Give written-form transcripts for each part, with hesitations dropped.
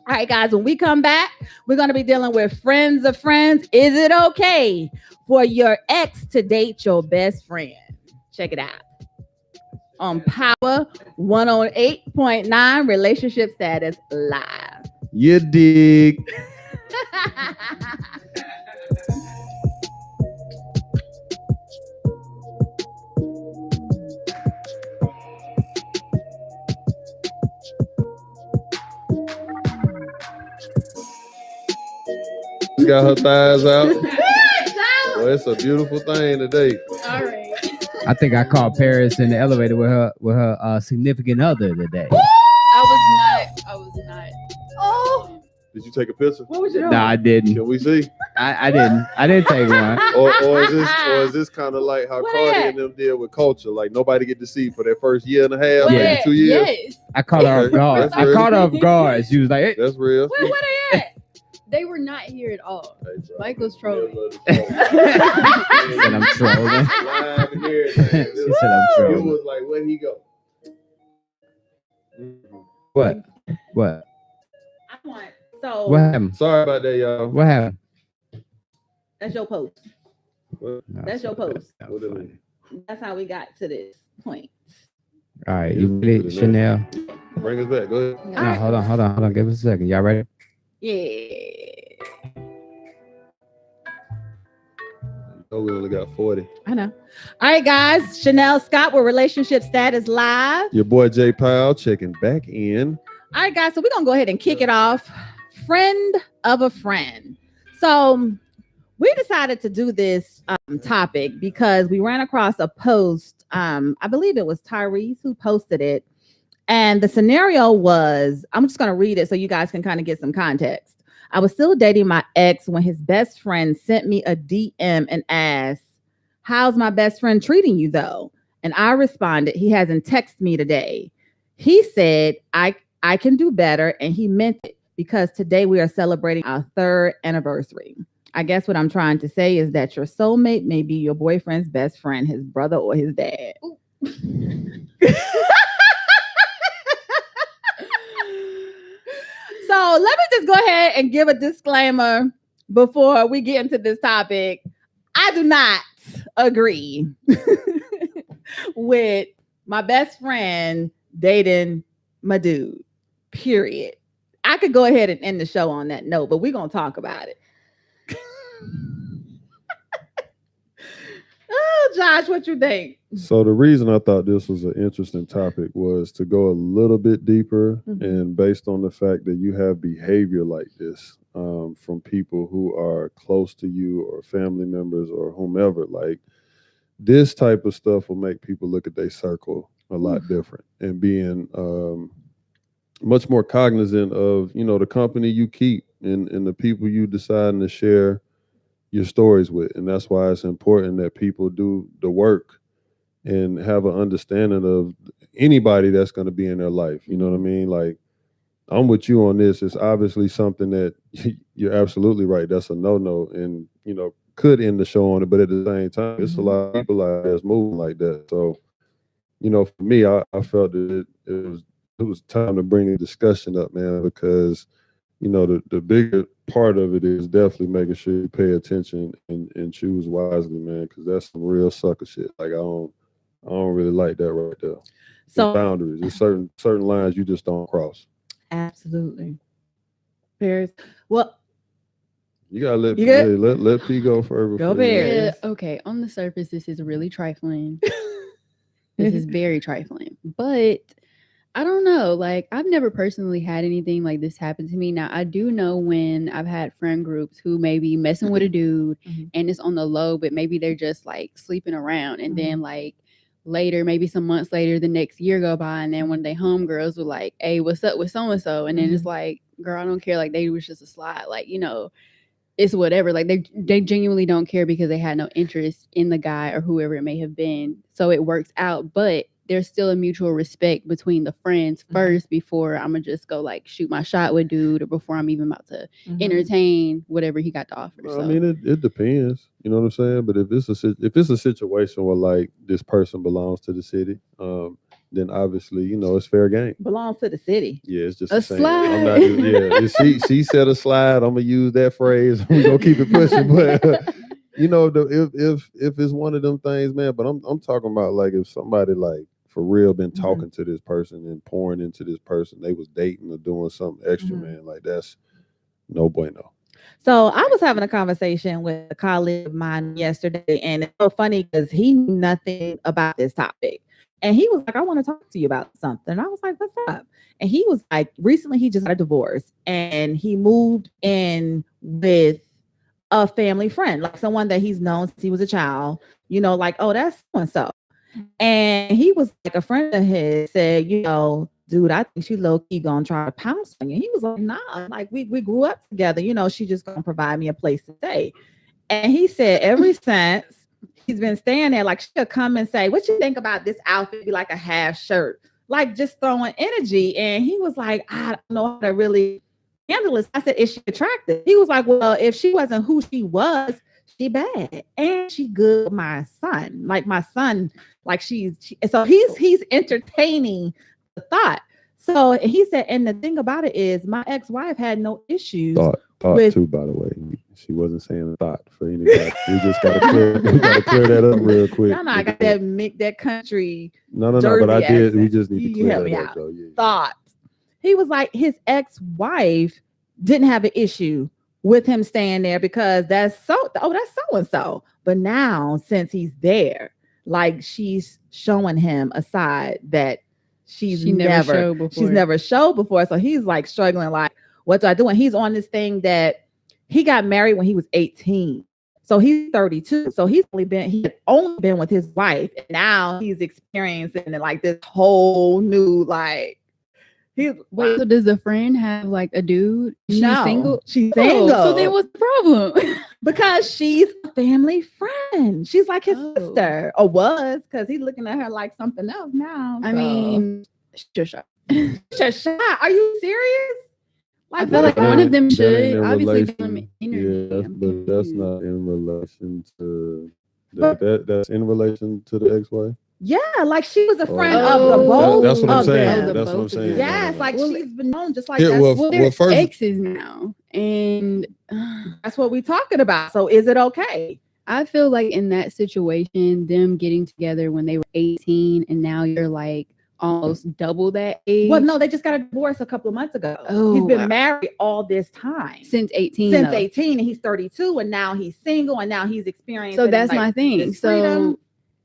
All right, guys, when we come back, we're going to be dealing with friends of friends. Is it okay for your ex to date your best friend? Check it out on Power 108.9 Relationship Status Live. You dig. She got her thighs out. Well, it's a beautiful thing today. All right. I think I called Paris in the elevator with her significant other today. I was not. Oh, Did you take a picture? what was your No, I didn't. Can we see? I didn't. I didn't take one. Or is this kind of like how What Cardi at? and them deal with culture? Like nobody get to see for their first year and a half, What maybe at? 2 years. Yes, I caught her off guard. That's I real. caught her off guard. She was like, hey. That's real. where they at? they were not here at all. Hey, bro, Mike was trolling. She said I'm trolling. Live and everything. She said I'm It trolling. was like, where he go? What? What? I want. So What happened? Sorry about that, y'all. What happened? that's your post. What? No, That's your post. not What is funny. That's how we got to this point. All right, you ready, Chanel? Bring us back. Go ahead. No, hold on. Give us a second. Y'all ready? Yeah. Oh, we only got 40. I know. All right, guys. Chanel Scott with Relationship Status Live. Your boy Jay Powell checking back in. All right, guys. So we're going to go ahead and kick it off. Friend of a friend. So we decided to do this topic because we ran across a post. I believe it was Tyrese who posted it. And the scenario was, I'm just going to read it so you guys can kind of get some context. I was still dating my ex when his best friend sent me a DM and asked, "How's my best friend treating you though?" And I responded, "He hasn't texted me today." He said, I can do better. And he meant it because today we are celebrating our 3rd anniversary. I guess what I'm trying to say is that your soulmate may be your boyfriend's best friend, his brother or his dad. So let me just go ahead and give a disclaimer before we get into this topic. I do not agree with my best friend dating my dude, period. I could go ahead and end the show on that note, but we're going to talk about it. Oh, Josh, what you think? So the reason I thought this was an interesting topic was to go a little bit deeper, Mhm. and based on the fact that you have behavior like this from people who are close to you or family members or whomever, like this type of stuff will make people look at their circle a lot different and being much more cognizant of, you know, the company you keep and the people you deciding to share your stories with. And that's why it's important that people do the work and have an understanding of anybody that's going to be in their life. You know what I mean? Like, I'm with you on this. It's obviously something that you're absolutely right. That's a no-no, and you know, could end the show on it. But at the same time, it's a lot of people out there that's moving like that. So, you know, for me, I felt that it was time to bring the discussion up, man, because you know the bigger part of it is definitely making sure you pay attention and choose wisely, man, because that's some real sucker shit. Like I don't really like that right there. So Boundaries. There's certain lines you just don't cross. absolutely. Paris. Well, You gotta let You good? let P go first. Go before you- Bears. Yeah, okay. On the surface, this is really trifling. This is very trifling. But I don't know. Like, I've never personally had anything like this happen to me. Now, I do know when I've had friend groups who may be messing with a dude Mhm. and it's on the low, but maybe they're just like sleeping around. And then, like, later, maybe some months later, the next year go by, and then one of their homegirls were like, "Hey, what's up with so and so?" And then it's like, "Girl, I don't care." Like, they was just a slide. Like, you know, it's whatever. Like, they genuinely don't care because they had no interest in the guy or whoever it may have been. So it works out, but there's still a mutual respect between the friends first before I'm gonna just go like shoot my shot with dude, or before I'm even about to entertain whatever he got to offer. Well, So I mean, it depends. You know what I'm saying? But if it's a situation where like this person belongs to the city, then obviously, you know, it's fair game. Belongs to the city. Yeah, it's just A the same. I'm not slide. just, yeah. She said a slide. I'm gonna use that phrase. We gonna keep it pushing, but you know, if it's one of them things, man. But I'm talking about like if somebody like for real been talking to this person and pouring into this person, they was dating or doing something extra, man. Like that's no bueno. So I was having a conversation with a colleague of mine yesterday, and it's so funny because he knew nothing about this topic. And he was like, I want to talk to you about something. And I was like, what's up? And he was like, recently he just got a divorce and he moved in with a family friend, like someone that he's known since he was a child, you know, like, oh, that's so and so. And he was like, a friend of his said, you know, dude, I think she low key gonna try to pounce on you. He was like, nah, like we grew up together, you know, she just gonna provide me a place to stay. And he said, ever since he's been staying there, like she'll come and say, what you think about this outfit? Be like a half shirt, like just throwing energy. And he was like, I don't know how to really handle this. I said, is she attractive? He was like, well, if she wasn't who she was, she bad. And she good with my son. Like my son, like so he's entertaining the thought. So he said, and the thing about it is my ex-wife had no issues. Thought with, too, by the way. She wasn't saying thought for anybody. We just gotta clear that up real quick. No, I got that country. No, but I did. We just need to clear help that me up, out. though. Yeah. Thought. He was like, his ex-wife didn't have an issue with him staying there because that's so and so. But now, since he's there, like she's showing him a side that she's never showed before. So he's like struggling, like, what do I do? And he's on this thing that he got married when he was 18. So he's 32. So he had only been with his wife. And now he's experiencing like this whole new, like, so does the friend have like a dude? She's single? She's single. So then what's the problem? Because she's a family friend. She's like his sister, or was, because he's looking at her like something else now. I mean, just shot. Are you serious? Like, I feel like one of them should obviously give him energy. Yeah, but that's not in relation to that's in relation to the ex-wife. Yeah, like she was a friend of the both. That's what I'm saying. Them. That's what I'm saying. Yes, like she's been known just like yeah, that. They're first exes now, and that's what we're talking about. So is it okay? I feel like in that situation, them getting together when they were 18, and now you're like almost double that age. Well, no, they just got a divorce a couple of months ago. He's been married all this time. Since 18. Since 18, and he's 32, and now he's single, and now he's experiencing. So that's my thing. So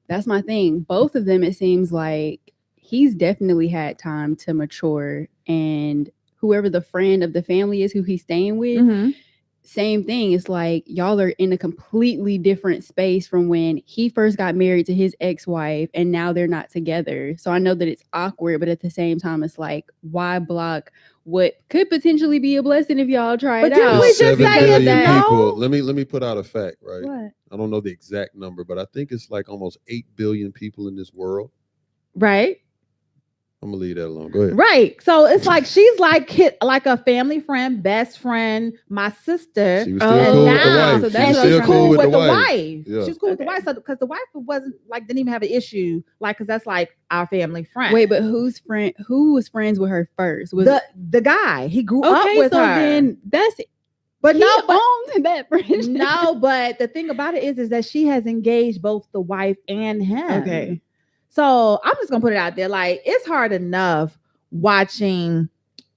that's my thing. Both of them, it seems like he's definitely had time to mature, and whoever the friend of the family is who he's staying with, same thing. It's like y'all are in a completely different space from when he first got married to his ex-wife, and now they're not together. So I know that it's awkward, but at the same time, it's like, why block what could potentially be a blessing if y'all try it out? We just say that, people. Let me put out a fact, right? What? I don't know the exact number, but I think it's like almost 8 billion people in this world. Right. I'm gonna leave that alone. Go ahead. Right. So it's like she's like a family friend, best friend, my sister. She was still cool with the wife. So she was still cool with the wife. Yeah. She's cool with the wife. So because the wife wasn't like didn't even have an issue, like because that's like our family friend. Wait, but who was friends with her first? Was the guy he grew up with her? Then that's it. But no, owns that friendship. No, but the thing about it is that she has engaged both the wife and him. Okay. So I'm just gonna put it out there. Like, it's hard enough watching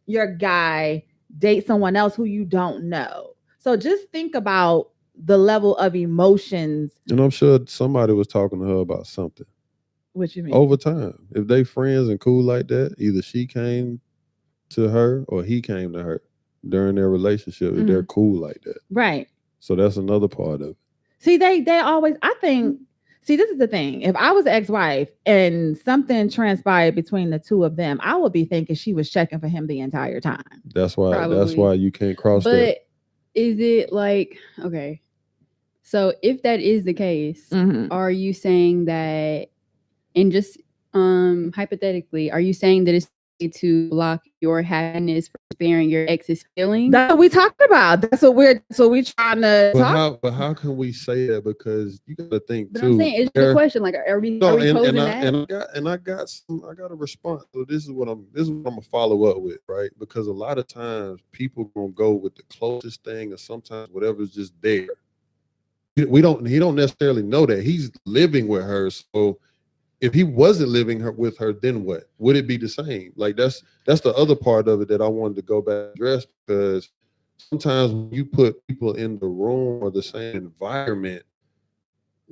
your guy date someone else who you don't know. So just think about the level of emotions. And I'm sure somebody was talking to her about something. What you mean? Over time. If they friends and cool like that, either she came to her or he came to her during their relationship, if they're cool like that. Right. So that's another part of it. See, they always, I think, see, this is the thing. If I was an ex-wife and something transpired between the two of them, I would be thinking she was checking for him the entire time. That's why you can't cross that. But is it like, okay, so if that is the case, are you saying that, and just hypothetically, are you saying that it's to block your happiness from sparing your ex's feelings. That's what we talking about. That's what we're trying to talk. But how can we say that? Because you got to think But too. I'm saying it's just a question. Like, are we posing that? I got a response. So this is what I'm gonna follow up with, right? Because a lot of times people gonna go with the closest thing, or sometimes whatever's just there. He don't necessarily know that he's living with her. So if he wasn't living with her, then what? Would it be the same? Like that's the other part of it that I wanted to go back and address, because sometimes when you put people in the room or the same environment,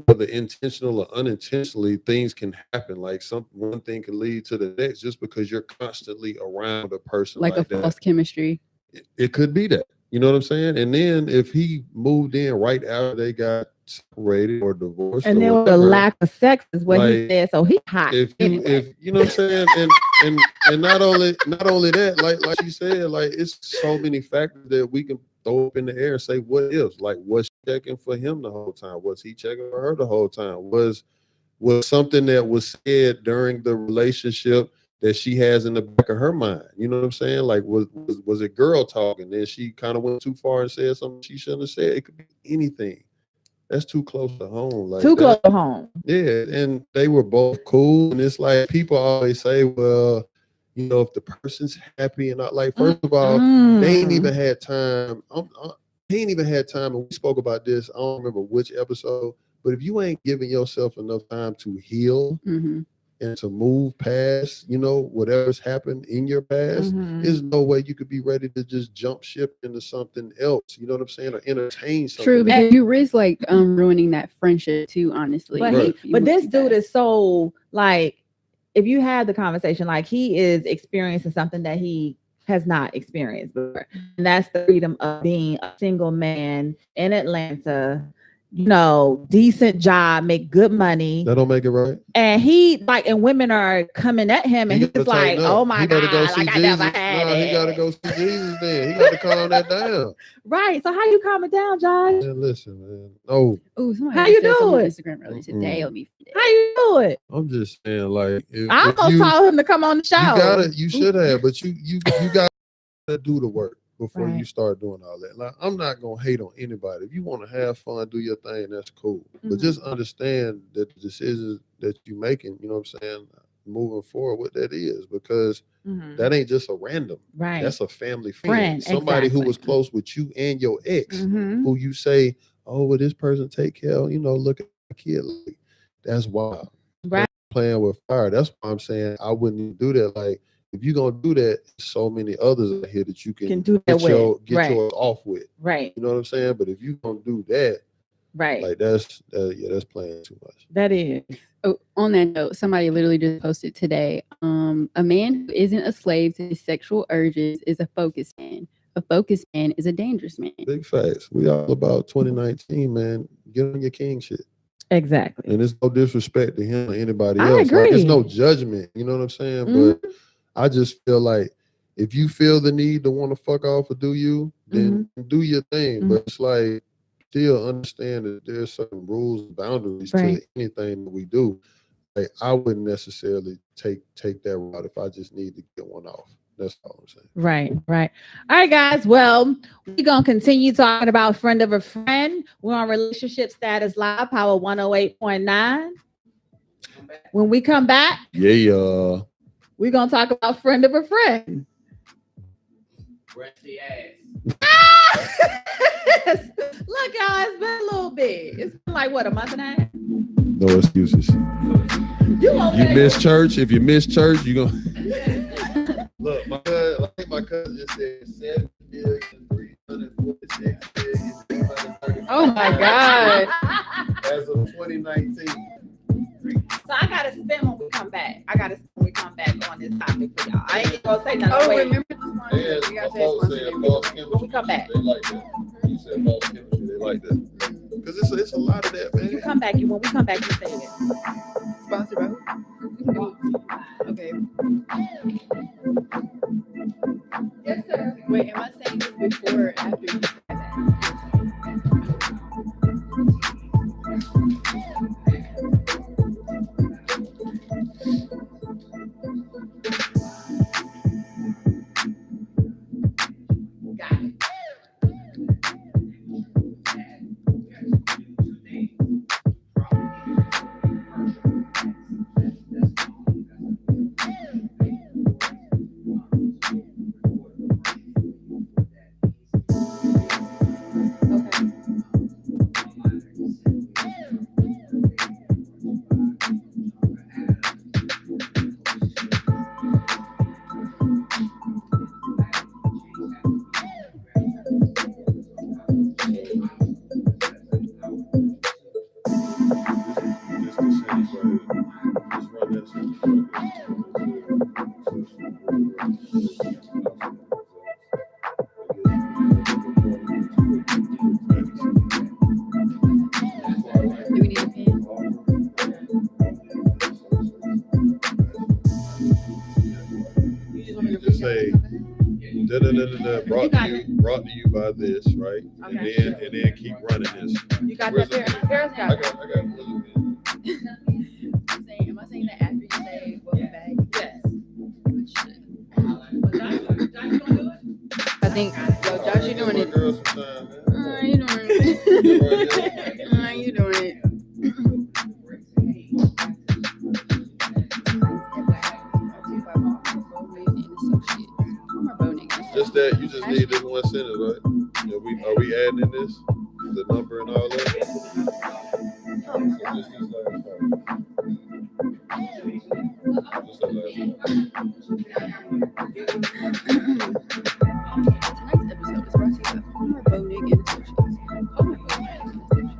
whether intentional or unintentionally, things can happen. Like one thing can lead to the next just because you're constantly around a person like a that. false chemistry. It could be that. You know what I'm saying? And then if he moved in right after they got separated or divorced, and there was a lack of sex, is what he said. So he hot. If you know what I'm saying, and not only that, like you said, like it's so many factors that we can throw up in the air and say, what if? Like, was she checking for him the whole time? Was he checking for her the whole time? Was something that was said during the relationship that she has in the back of her mind? You know what I'm saying? Like, was it girl talking? Then she kind of went too far and said something she shouldn't have said. It could be anything. That's too close to home. Like close to home. Yeah, and they were both cool. And it's like people always say, well, you know, if the person's happy and not, like, first of all, they ain't even had time. He ain't even had time. And we spoke about this. I don't remember which episode, but if you ain't giving yourself enough time to heal and to move past, you know, whatever's happened in your past, there's no way you could be ready to just jump ship into something else. You know what I'm saying? Or entertain something. True, because you risk like ruining that friendship too, honestly. But this dude is so, like, if you had the conversation, like, he is experiencing something that he has not experienced before. And that's the freedom of being a single man in Atlanta, you know, decent job, make good money. That don't make it right. And he, like, and women are coming at him, and he's like, oh my God, like, I never had it. He gotta go see Jesus then. He got to calm that down. Right. So how you calm it down, Josh? Man, listen, man. Oh, how you do it? Instagram earlier today. How you do it? I'm just saying, like, I almost told him to come on the show. You should have, but you got to do the work before you start doing all that. Like, I'm not gonna hate on anybody. If you want to have fun, do your thing, that's cool. But just understand that the decisions that you're making, you know what I'm saying, moving forward, what that is, because that ain't just a random. Right. That's a family friend. Somebody who was close with you and your ex, who you say, oh, well, this person take care of, you know, look at the kid. Like, that's wild. Right. That's playing with fire. That's why I'm saying I wouldn't even do that. Like, if you're gonna do that, so many others out here that you can do that get yours off with. Right. You know what I'm saying? But if you gonna do that, like that's playing too much. That is. Oh, on that note, somebody literally just posted today. A man who isn't a slave to his sexual urges is a focused man. A focused man is a dangerous man. Big facts. We all about 2019, man. Get on your king shit. Exactly. And it's no disrespect to him or anybody I else. agree. Like, it's no judgment. You know what I'm saying? But I just feel like if you feel the need to want to fuck off or do you, then do your thing. But it's like, still understand that there's certain rules and boundaries to anything that we do. Like, I wouldn't necessarily take that route if I just need to get one off. That's all I'm saying. Right. All right, guys. Well, we're going to continue talking about friend of a friend. We're on Relationship Status Live, Power 108.9. When we come back, we're going to talk about friend of a friend. Rusty ass. Look, y'all, it's been a little bit. It's been like, what, a month and a half? No excuses. You miss church. If you miss church, you're going to... Look, my cousin just said 7,346,630. Oh my God. As of 2019. So I gotta spin when we come back. On this topic for y'all. I ain't gonna say nothing. Oh, Wait. remember this one? Yeah, We got to when we come back. They like that. You said false chemistry. They like that. Because it's a lot of that, man. When we come back, you say it. Sponsored by who? Okay. Yes, sir. Wait, am I saying this before or after you said that? Do we need a pen? You just want me to Just read say, that? brought to you by this, right? Okay. And then keep running this. You got Where's that the there? pen? Paris I got it. got it. I'm saying, am I saying that after you say welcome back? Yes. I think, yo, Josh, you doing it. Girl sometime, man. You doing it. You doing it. Just that, you just need this one sentence, right? Are we adding in this? The number and all that? Just this last part. Just that last part. Tonight's episode is brought to you by Omar Bonig and Associates. Omar Bonig and Associates.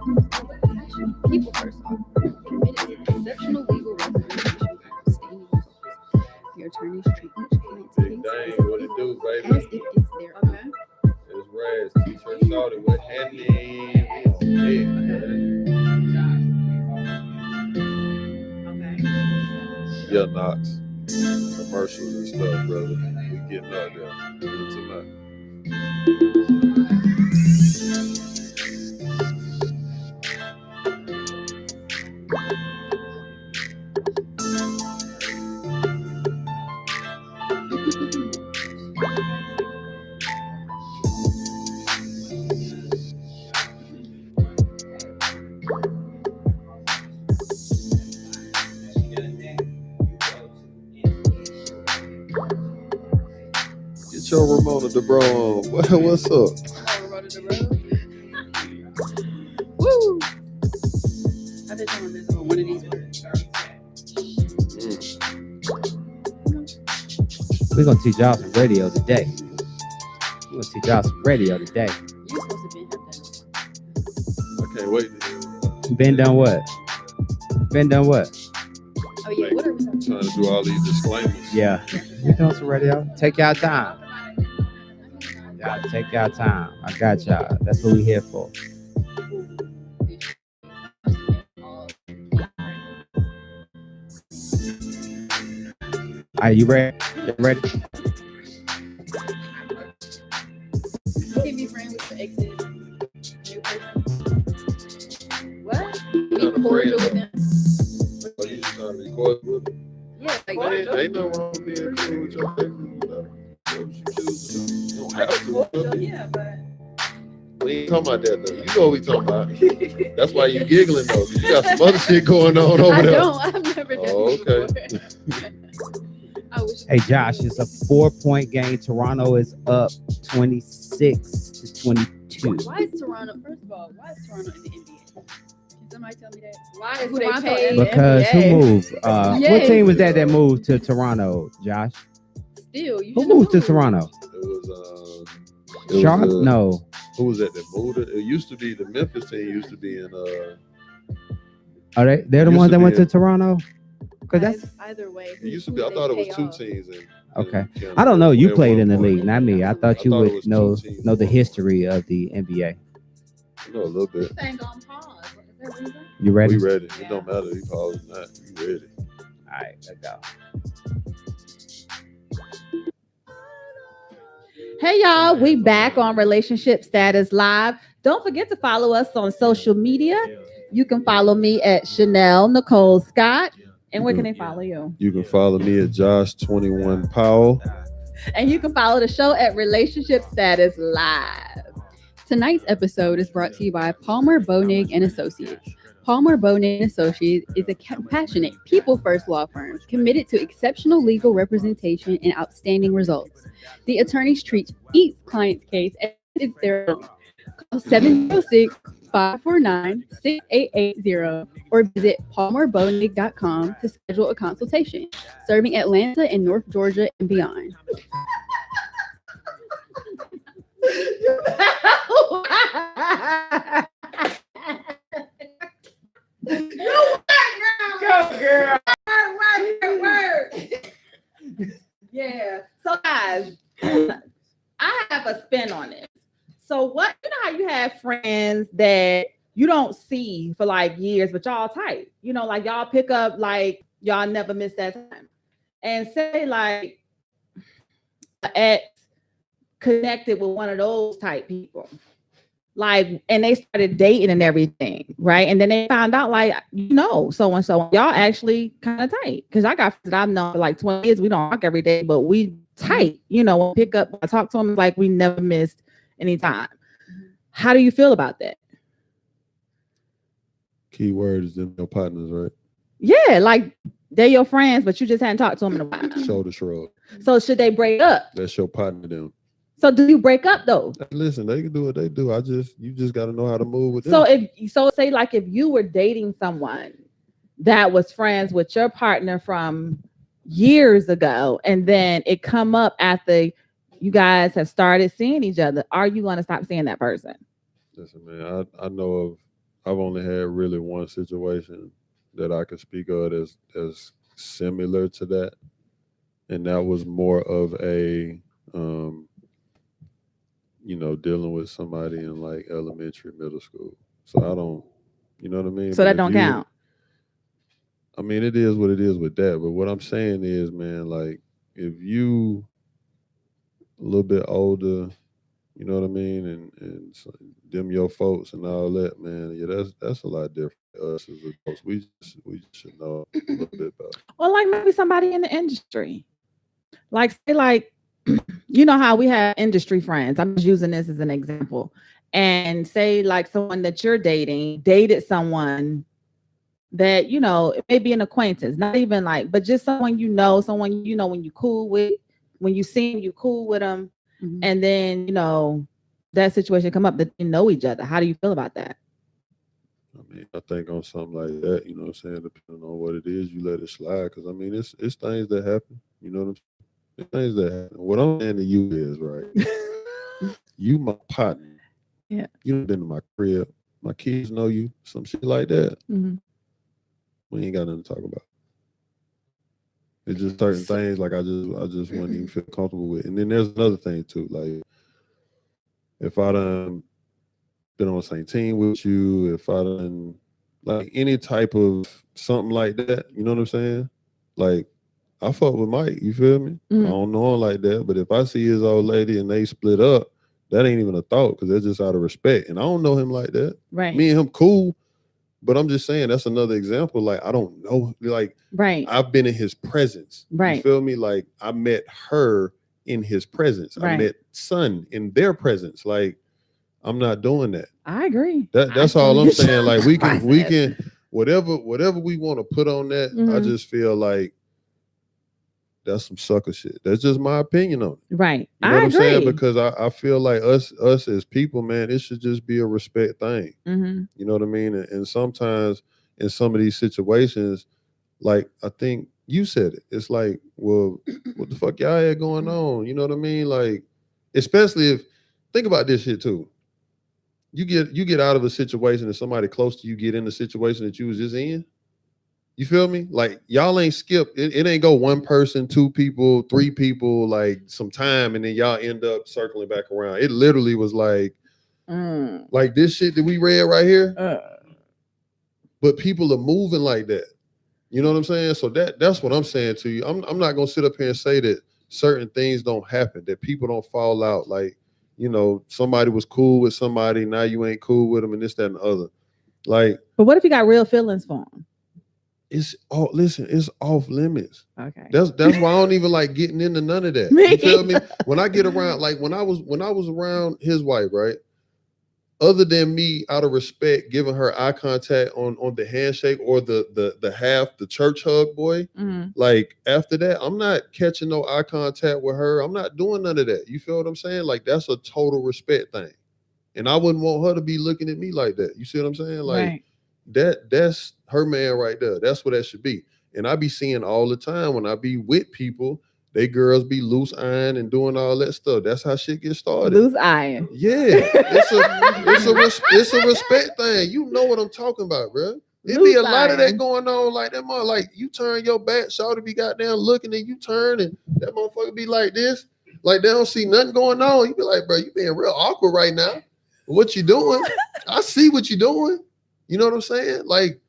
People first off, committed to exceptional legal representation and outstanding results. Your attorneys treat each client's Big case dang, what it do, as baby? if it's their own. It's Raz, T-shirt shouted with Henny. We on it. Yeah, Knox. Commercials and stuff, brother. We getting out there. Tonight. Get your Ramona DeBro on. What's up? Woo! I bet someone is on one of these words. We're gonna teach y'all some radio today. We're gonna teach y'all some radio today. You're supposed to be have I can't wait to hear Ben done what? Ben done what? Oh yeah, what are we talking trying to do all these disclaimers. Yeah. We're doing some radio. Take y'all time. Y'all take y'all time. I got y'all. That's what we here for. Are you ready? You ready? You can be friends with the ex's new person. What? Be cordial with them. Oh, you just trying to be cordial with them? Yeah, like Ain't no wrong with being cool with your exes. You choose to do. You don't have to. Yeah, but We ain't talking about that though. You know what we talking about. That's why you giggling though. 'Cause you got some other shit going on over I there. don't. I've never done Oh, it okay. before. I wish. Hey Josh, it's a 4-point game. Toronto is up 26-22. Why is Toronto? First of all, why is Toronto in the NBA? Can somebody tell me that? why is Who they Toronto pay? in the Because NBA? who moved? What Yes. team was that moved to Toronto, Josh? Still, you Who shouldn't moved to move. Toronto? It was Charlotte? No. Who was that moved it? It used to be the Memphis team used to be in Are they? They're the Used ones to that be went in- to Toronto. Because that's Either way. it used to be I thought it was two teams in okay. Canada. I don't know. You At played one in the point. league, not me. I thought you I thought it would was know two teams the at one history of the NBA. I know a little bit. This ain't on pause. Is there a reason? You ready? We ready. It Yeah. don't matter. You call it not. You ready. All right, let's go. Hey y'all, we back on Relationship Status Live. Don't forget to follow us on social media. You can follow me at Chanel Nicole Scott. And where can they follow you? You can follow me at Josh21 Powell. And you can follow the show at Relationship Status Live. Tonight's episode is brought to you by Palmer Bonig and Associates. Palmer Bonig and Associates is a compassionate, people-first law firm committed to exceptional legal representation and outstanding results. The attorneys treat each client's case as if it's their own. Call 706-549-6880 or visit palmerbonig.com to schedule a consultation. Serving Atlanta and North Georgia and beyond. Go, girl. Word. Yeah. So, guys, I have a spin on it. So, what, you know how you have friends that you don't see for like years, but y'all tight, you know, like y'all pick up, like y'all never miss that time. And say, like, an ex connected with one of those type people. Like, and they started dating and everything, right? And then they found out, like, you know, so and so, y'all actually kind of tight. Because I got friends that I've known for like 20 years. We don't talk every day, but we tight. You know, pick up, I talk to them like we never missed any time. How do you feel about that? Key word is them your partners, right? Yeah, like they're your friends, but you just hadn't talked to them in a while. Shoulder shrug. So should they break up? That's your partner them. So do you break up though? Listen, they can do what they do. You just got to know how to move with them. So say like if you were dating someone that was friends with your partner from years ago, and then it come up after you guys have started seeing each other, are you going to stop seeing that person? Listen, man, I know I've only had really one situation that I can speak of as similar to that, and that was more of a you know, dealing with somebody in like elementary, middle school. So I don't, you know what I mean? So that don't count. I mean, it is what it is with that. But what I'm saying is, man, like if you a little bit older, you know what I mean, and so them your folks and all that, man, yeah, that's a lot different. Us as adults, we should know a little bit about it. Or like maybe somebody in the industry, like say like. You know how we have industry friends. I'm just using this as an example. And say like someone that you're dated someone that, you know, it may be an acquaintance, not even like, but just someone you know when you cool with, when you see him, you cool with them. Mm-hmm. And then, you know, that situation come up that they know each other. How do you feel about that? I mean, I think on something like that, you know what I'm saying, depending on what it is, you let it slide. Because I mean, it's things that happen. You know what I'm saying? Things that happen. What I'm saying to you is, right, you my partner. Yeah. You been to my crib. My kids know you. Some shit like that. Mm-hmm. We ain't got nothing to talk about. It's just certain things like I just wouldn't even feel comfortable with. And then there's another thing too. Like if I done been on the same team with you, if I done like any type of something like that, you know what I'm saying? Like I fuck with Mike, you feel me? Mm-hmm. I don't know him like that, but if I see his old lady and they split up, that ain't even a thought because that's just out of respect. And I don't know him like that. Right. Me and him cool, but I'm just saying that's another example. Like I don't know, like right. I've been in his presence. Right. You feel me? Like I met her in his presence. Right. I met son in their presence. Like I'm not doing that. I agree. That's all I'm saying. Like we can whatever we want to put on that. Mm-hmm. I just feel like that's some sucker shit. That's just my opinion on it. Right. You know what I'm saying? Because I feel like us as people, man, it should just be a respect thing. Mm-hmm. You know what I mean? And sometimes in some of these situations, like I think you said it. It's like, well, what the fuck y'all had going on? You know what I mean? Like, especially if think about this shit too. You get out of a situation and somebody close to you get in the situation that you was just in. You feel me? Like y'all ain't skip. It ain't go one person, two people, three people, like some time, and then y'all end up circling back around. It literally was like this shit that we read right here. But people are moving like that. You know what I'm saying? So that's what I'm saying to you. I'm not gonna sit up here and say that certain things don't happen, that people don't fall out. Like, you know, somebody was cool with somebody, now you ain't cool with them, and this, that, and the other. Like, but what if you got real feelings for them? it's off limits. Okay. That's why I don't even like getting into none of that. Me You feel me? either. When I get around, like when I was around his wife, right? Other than me, out of respect, giving her eye contact on the handshake or the church hug, boy. Mhm. Like after that, I'm not catching no eye contact with her. I'm not doing none of that. You feel what I'm saying? Like that's a total respect thing. And I wouldn't want her to be looking at me like that. You see what I'm saying? Like Right. that's her man right there. That's what that should be. And I be seeing all the time when I be with people, they girls be loose iron and doing all that stuff. That's how shit gets started. Loose iron. Yeah, it's a respect thing. You know what I'm talking about, bro. It be a lot of that going on like that. Like you turn your back, shawty be goddamn looking, and you turn, and that motherfucker be like this, like they don't see nothing going on. You be like, bro, you being real awkward right now. What you doing? I see what you doing. You know what I'm saying? Like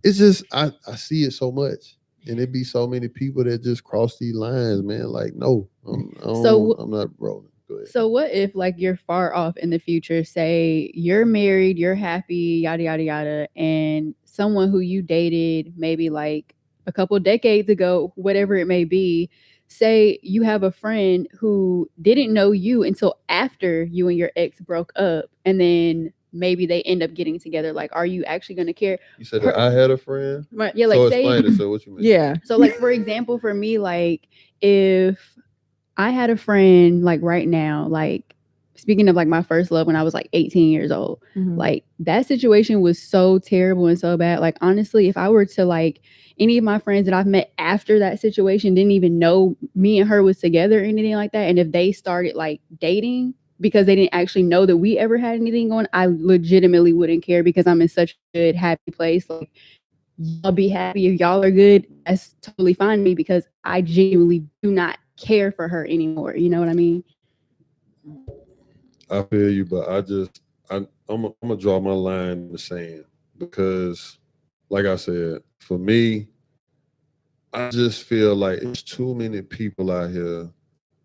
it's just I see it so much. And it be so many people that just cross these lines, man. Like, no, I'm not rolling. Go ahead. So what if like you're far off in the future, say you're married, you're happy, yada yada yada, and someone who you dated maybe like a couple decades ago, whatever it may be, say you have a friend who didn't know you until after you and your ex broke up, and then maybe they end up getting together. Like, are you actually going to care? You said that I had a friend? Right. Yeah, like so say, explain it. So what you mean? Yeah. So like for example, for me, like if I had a friend like right now, like speaking of like my first love when I was like 18 years old, Mhm. like that situation was so terrible and so bad. Like honestly, if I were to like any of my friends that I've met after that situation didn't even know me and her was together or anything like that, and if they started like dating because they didn't actually know that we ever had anything going, I legitimately wouldn't care because I'm in such a good, happy place. Like y'all be happy if y'all are good. That's totally fine with me because I genuinely do not care for her anymore. You know what I mean? I feel you, but I'm gonna draw my line in the sand because, like I said, for me, I just feel like it's too many people out here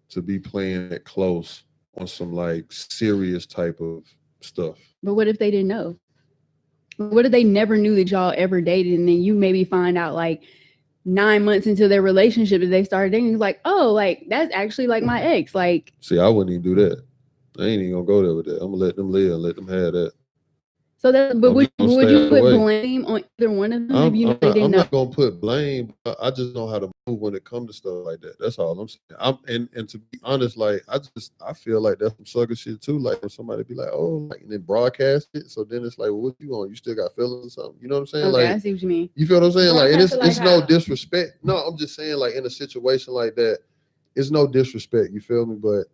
to be playing that close on some like serious type of stuff. But what if they didn't know? What if they never knew that y'all ever dated, and then you maybe find out like 9 months into their relationship that they started dating, like, oh, like that's actually like my ex. Like, see, I wouldn't even do that. I ain't even gonna go there with that. I'm gonna let them live, let them have that. so that, but would you put blame on either one of them if you know they didn't know? I'm not gonna put blame. I just know how to move when it comes to stuff like that. That's all I'm saying. And to be honest, like I feel like that's some sucker shit too. Like when somebody be like, oh, like and then broadcast it, so then it's like, well, what you on? You still got feelings or something? You know what I'm saying? Okay, like I see what you mean. You feel what I'm saying? Like, and it's like no disrespect. No, I'm just saying, like in a situation like that, it's no disrespect. You feel me? But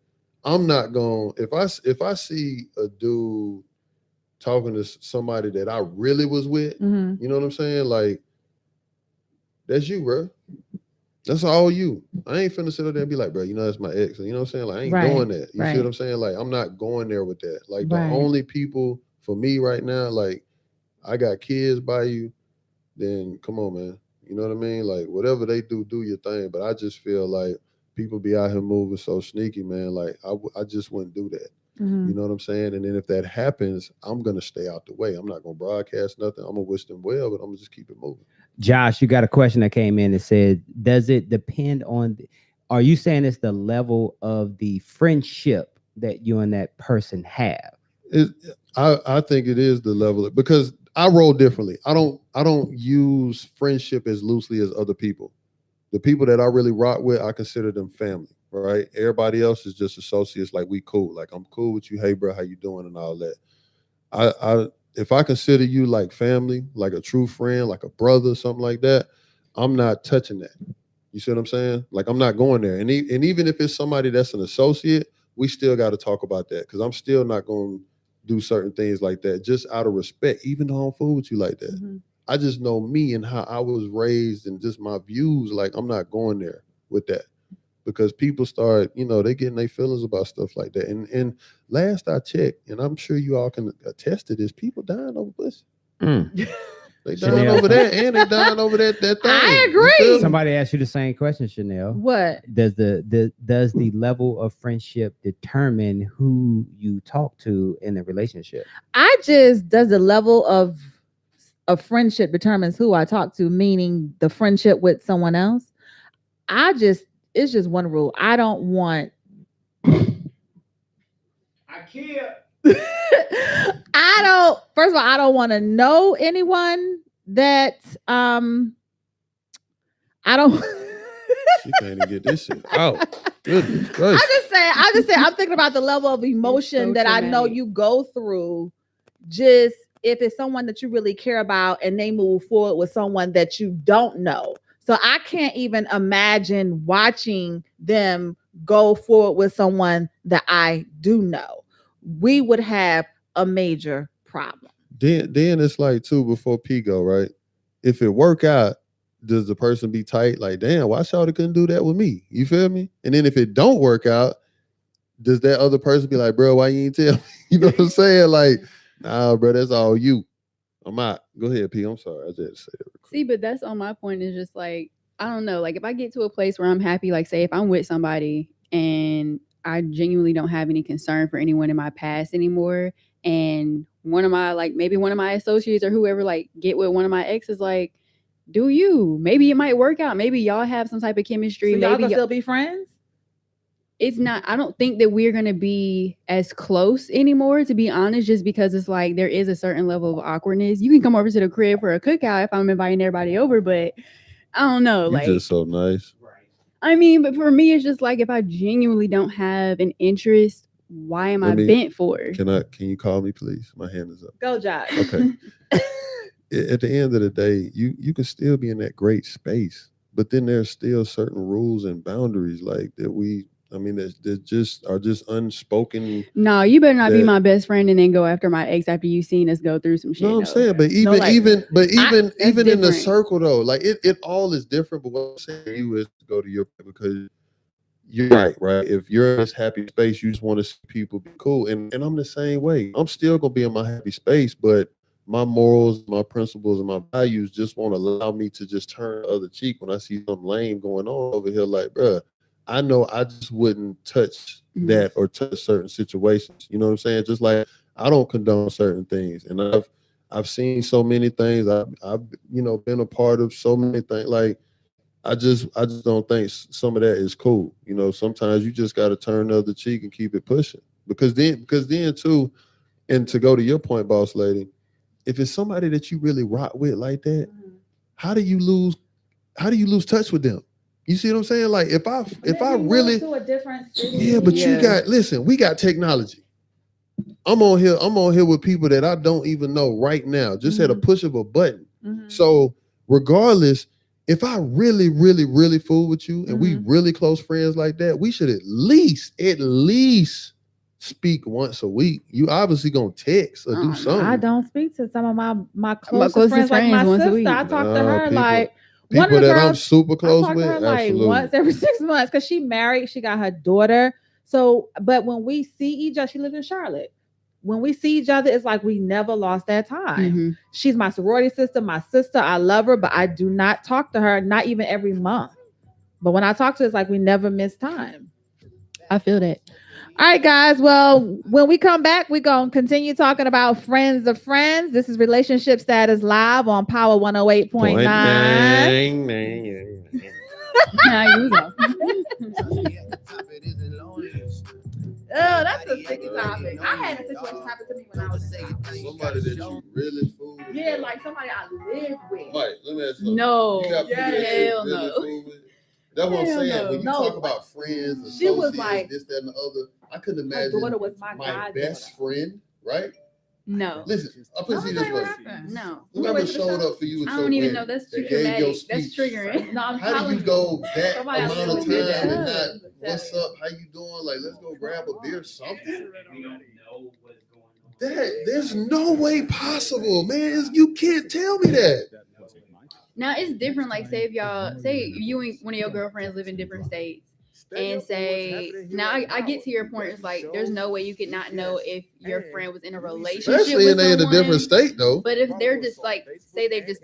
I'm not going. If I see a dude talking to somebody that I really was with, Mhm. you know what I'm saying? Like, that's you, bro. That's all you. I ain't finna sit up there and be like, bro, you know, that's my ex. You know what I'm saying? Like, I ain't Right, doing that. You see right. what I'm saying? Like, I'm not going there with that. Like, the Right. only people for me right now, like, I got kids by you, then come on, man. You know what I mean? Like, whatever they do your thing. But I just feel like people be out here moving so sneaky, man. Like, I just wouldn't do that. Mhm. You know what I'm saying? And then if that happens, I'm gonna stay out the way. I'm not gonna broadcast nothing. I'm gonna wish them well, but I'm gonna just keep it moving. Josh, you got a question that came in that said, does it depend on, are you saying it's the level of the friendship that you and that person have? I think it is the level because I roll differently. I don't use friendship as loosely as other people. The people that I really rock with, I consider them family, right? Everybody else is just associates. Like we cool. Like I'm cool with you. Hey, bro, how you doing and all that. If I consider you like family, like a true friend, like a brother, something like that, I'm not touching that. You see what I'm saying? Like I'm not going there. And even if it's somebody that's an associate, we still got to talk about that because I'm still not going to do certain things like that just out of respect, even though I'm fool with you like that. Mhm. I just know me and how I was raised and just my views. Like I'm not going there with that because people start, they getting their feelings about stuff like that. And last I checked, and I'm sure you all can attest to this, people dying over pussy. They dying over that, and they dying over that thing. I You agree. feel me? Somebody asked you the same question, Chanel. What? Does the level of friendship determine who you talk to in the relationship? Does the level of a friendship determines who I talk to, meaning the friendship with someone else. It's just one rule. I don't want. I can't. I don't. First of all, I don't want to know anyone that I don't. She can't even get this shit out. Goodness gracious. I'm just saying. I'm thinking about the level of emotion so that I know traumatic. you go through. Just if it's someone that you really care about, and they move forward with someone that you don't know. So I can't even imagine watching them go forward with someone that I do know. We would have a major problem. Then it's like too before P go, right? If it work out, does the person be tight? Like, damn, why Shawty couldn't do that with me? You feel me? And then if it don't work out, does that other person be like, bro, why you ain't tell me? You know what I'm saying? Like, nah, bro, that's all you. I'm out. Go ahead, P. I'm sorry. I just had to say that. See, but that's on my point is just like, I don't know. Like if I get to a place where I'm happy, like say if I'm with somebody and I genuinely don't have any concern for anyone in my past anymore, and one of my maybe one of my associates or whoever get with one of my exes, like, do you? Maybe it might work out. Maybe y'all have some type of chemistry. So y'all maybe can still be friends? it's not, I don't think that we're gonna be as close anymore, to be honest, just because it's like there is a certain level of awkwardness. You can come over to the crib for a cookout if I'm inviting everybody over, but I don't know. You just so nice. I mean, but for me, it's just like if I genuinely don't have an interest, why am I bent for? Can you call me, please? My hand is up. Go, Josh. Okay. At the end of the day, you can still be in that great space, but then there's still certain rules and boundaries like that that just are just unspoken. No, you better not be my best friend and then go after my ex after you've seen us go through some shit. No, I'm saying, but even in the circle though, like it all is different. But what I'm saying to you is to go to your, because you're right. If you're in this happy space, you just want to see people be cool. And I'm the same way. I'm still gonna be in my happy space, but my morals, my principles, and my values just won't allow me to just turn the other cheek when I see something lame going on over here. Like, bruh, I know I just wouldn't touch that or touch certain situations. You know what I'm saying? Just like I don't condone certain things, and I've seen so many things. I've been a part of so many things. Like I just don't think some of that is cool. You know, sometimes you just got to turn the other cheek and keep it pushing. Because then too, and to go to your point, boss lady, if it's somebody that you really rock with like that, how do you lose touch with them? You see what I'm saying? Like if I really to a different city. Yeah, but we got technology. I'm on here with people that I don't even know right now, just at a push of a button. So regardless, if I really, really, really fool with you and we really close friends like that, we should at least speak once a week. You obviously gonna text or do something. I don't speak to some of my closest friends like my once a sister. week. I talk to her like people one of the that girls, I'm super close I talk with. to her like Absolutely. once every 6 months because she married. She got her daughter. So, but when we see each other, she lives in Charlotte. When we see each other, it's like we never lost that time. She's my sorority sister, my sister. I love her, but I do not talk to her, not even every month. But when I talk to her, it's like we never miss time. I feel that. All right, guys. Well, when we come back, we're going to continue talking about friends of friends. This is Relationship Status Live on Power 108.9. Oh, that's a sticky topic. I had a situation happen to me when I was in college. Somebody that you really fool with. Yeah, like somebody I live with. Mike, let me ask you something. No. You got people that you Hell really no. fool with? That's what I'm saying. No. When you talk about friends, She was associates, like, this, that, and the other, I couldn't my imagine daughter was my best friend, right? No. Listen, I'll put it this way. No. Whoever showed up for you with I your don't even wedding, know. That's too that gave your dramatic. That's speech. triggering. No, I'm How do telling you go that Somebody amount of else time did and that. not, what's up, how you doing? Like, let's go grab a beer, something. We don't know what's going on. There's no way possible, man. You can't tell me that. Now it's different. Like, say if y'all say you and one of your girlfriends live in different states, and say now I get to your point. It's like there's no way you could not know if your friend was in a relationship, Especially with in a someone. different state, though. But if they're just like, say they just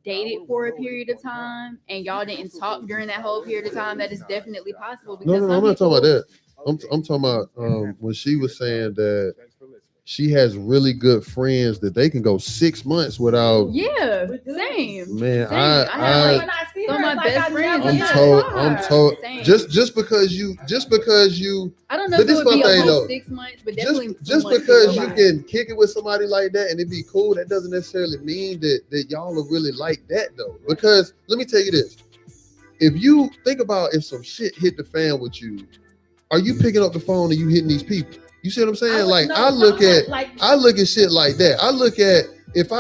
dated for a period of time, and y'all didn't talk during that whole period of time, that is definitely possible. Because No, I'm not talking about that. I'm talking about when she was saying that she has really good friends that they can go 6 months without. Yeah, We do. same. Man, Same. I have, I When I see some her, of it's my like best I friends, never I'm yeah. told. saw I'm her. told. Same. Just because you. I don't know But if it this would my be a thing, whole though. 6 months, but definitely some Just months because would you go by. can kick it with somebody like that and it be cool, that doesn't necessarily mean that y'all are really like that though. Because let me tell you this: if you think about if some shit hit the fan with you, are you picking up the phone and you hitting these people? You see what I'm saying? Like I look at shit like that. I look at if